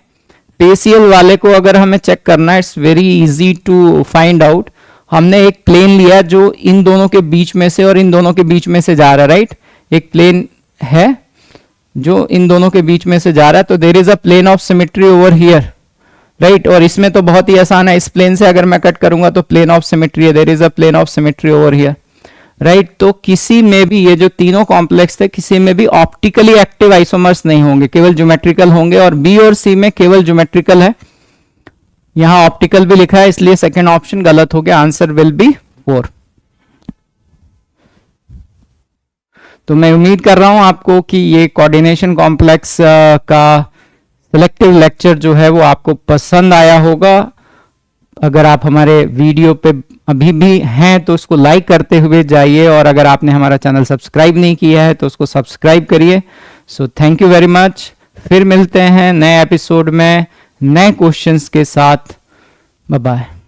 फेसियल वाले को अगर हमें चेक करना है, it's very easy to find out. हमने एक प्लेन लिया जो इन दोनों के बीच में से और इन दोनों के बीच में से जा रहा है, राइट। एक प्लेन है जो इन दोनों के बीच में से जा रहा है, तो there is a plane of symmetry over here, right. और इसमें तो बहुत ही आसान है, इस प्लेन से अगर मैं कट करूंगा तो प्लेन ऑफ सिमेट्री है, there is a plane of symmetry over here, right. तो किसी में भी ये जो तीनों कॉम्प्लेक्स थे, किसी में भी ऑप्टिकली एक्टिव आइसोमर्स नहीं होंगे, केवल ज्योमेट्रिकल होंगे। और बी और सी में केवल ज्योमेट्रिकल है, यहां ऑप्टिकल भी लिखा है, इसलिए सेकंड ऑप्शन गलत हो गया, आंसर विल बी 4। तो मैं उम्मीद कर रहा हूं आपको कि ये कोऑर्डिनेशन कॉम्प्लेक्स का सिलेक्टिव लेक्चर जो है वो आपको पसंद आया होगा। अगर आप हमारे वीडियो पे अभी भी हैं तो उसको लाइक करते हुए जाइए, और अगर आपने हमारा चैनल सब्सक्राइब नहीं किया है तो उसको सब्सक्राइब करिए। So thank you very much. फिर मिलते हैं नए एपिसोड में नए क्वेश्चंस के साथ। Bye bye.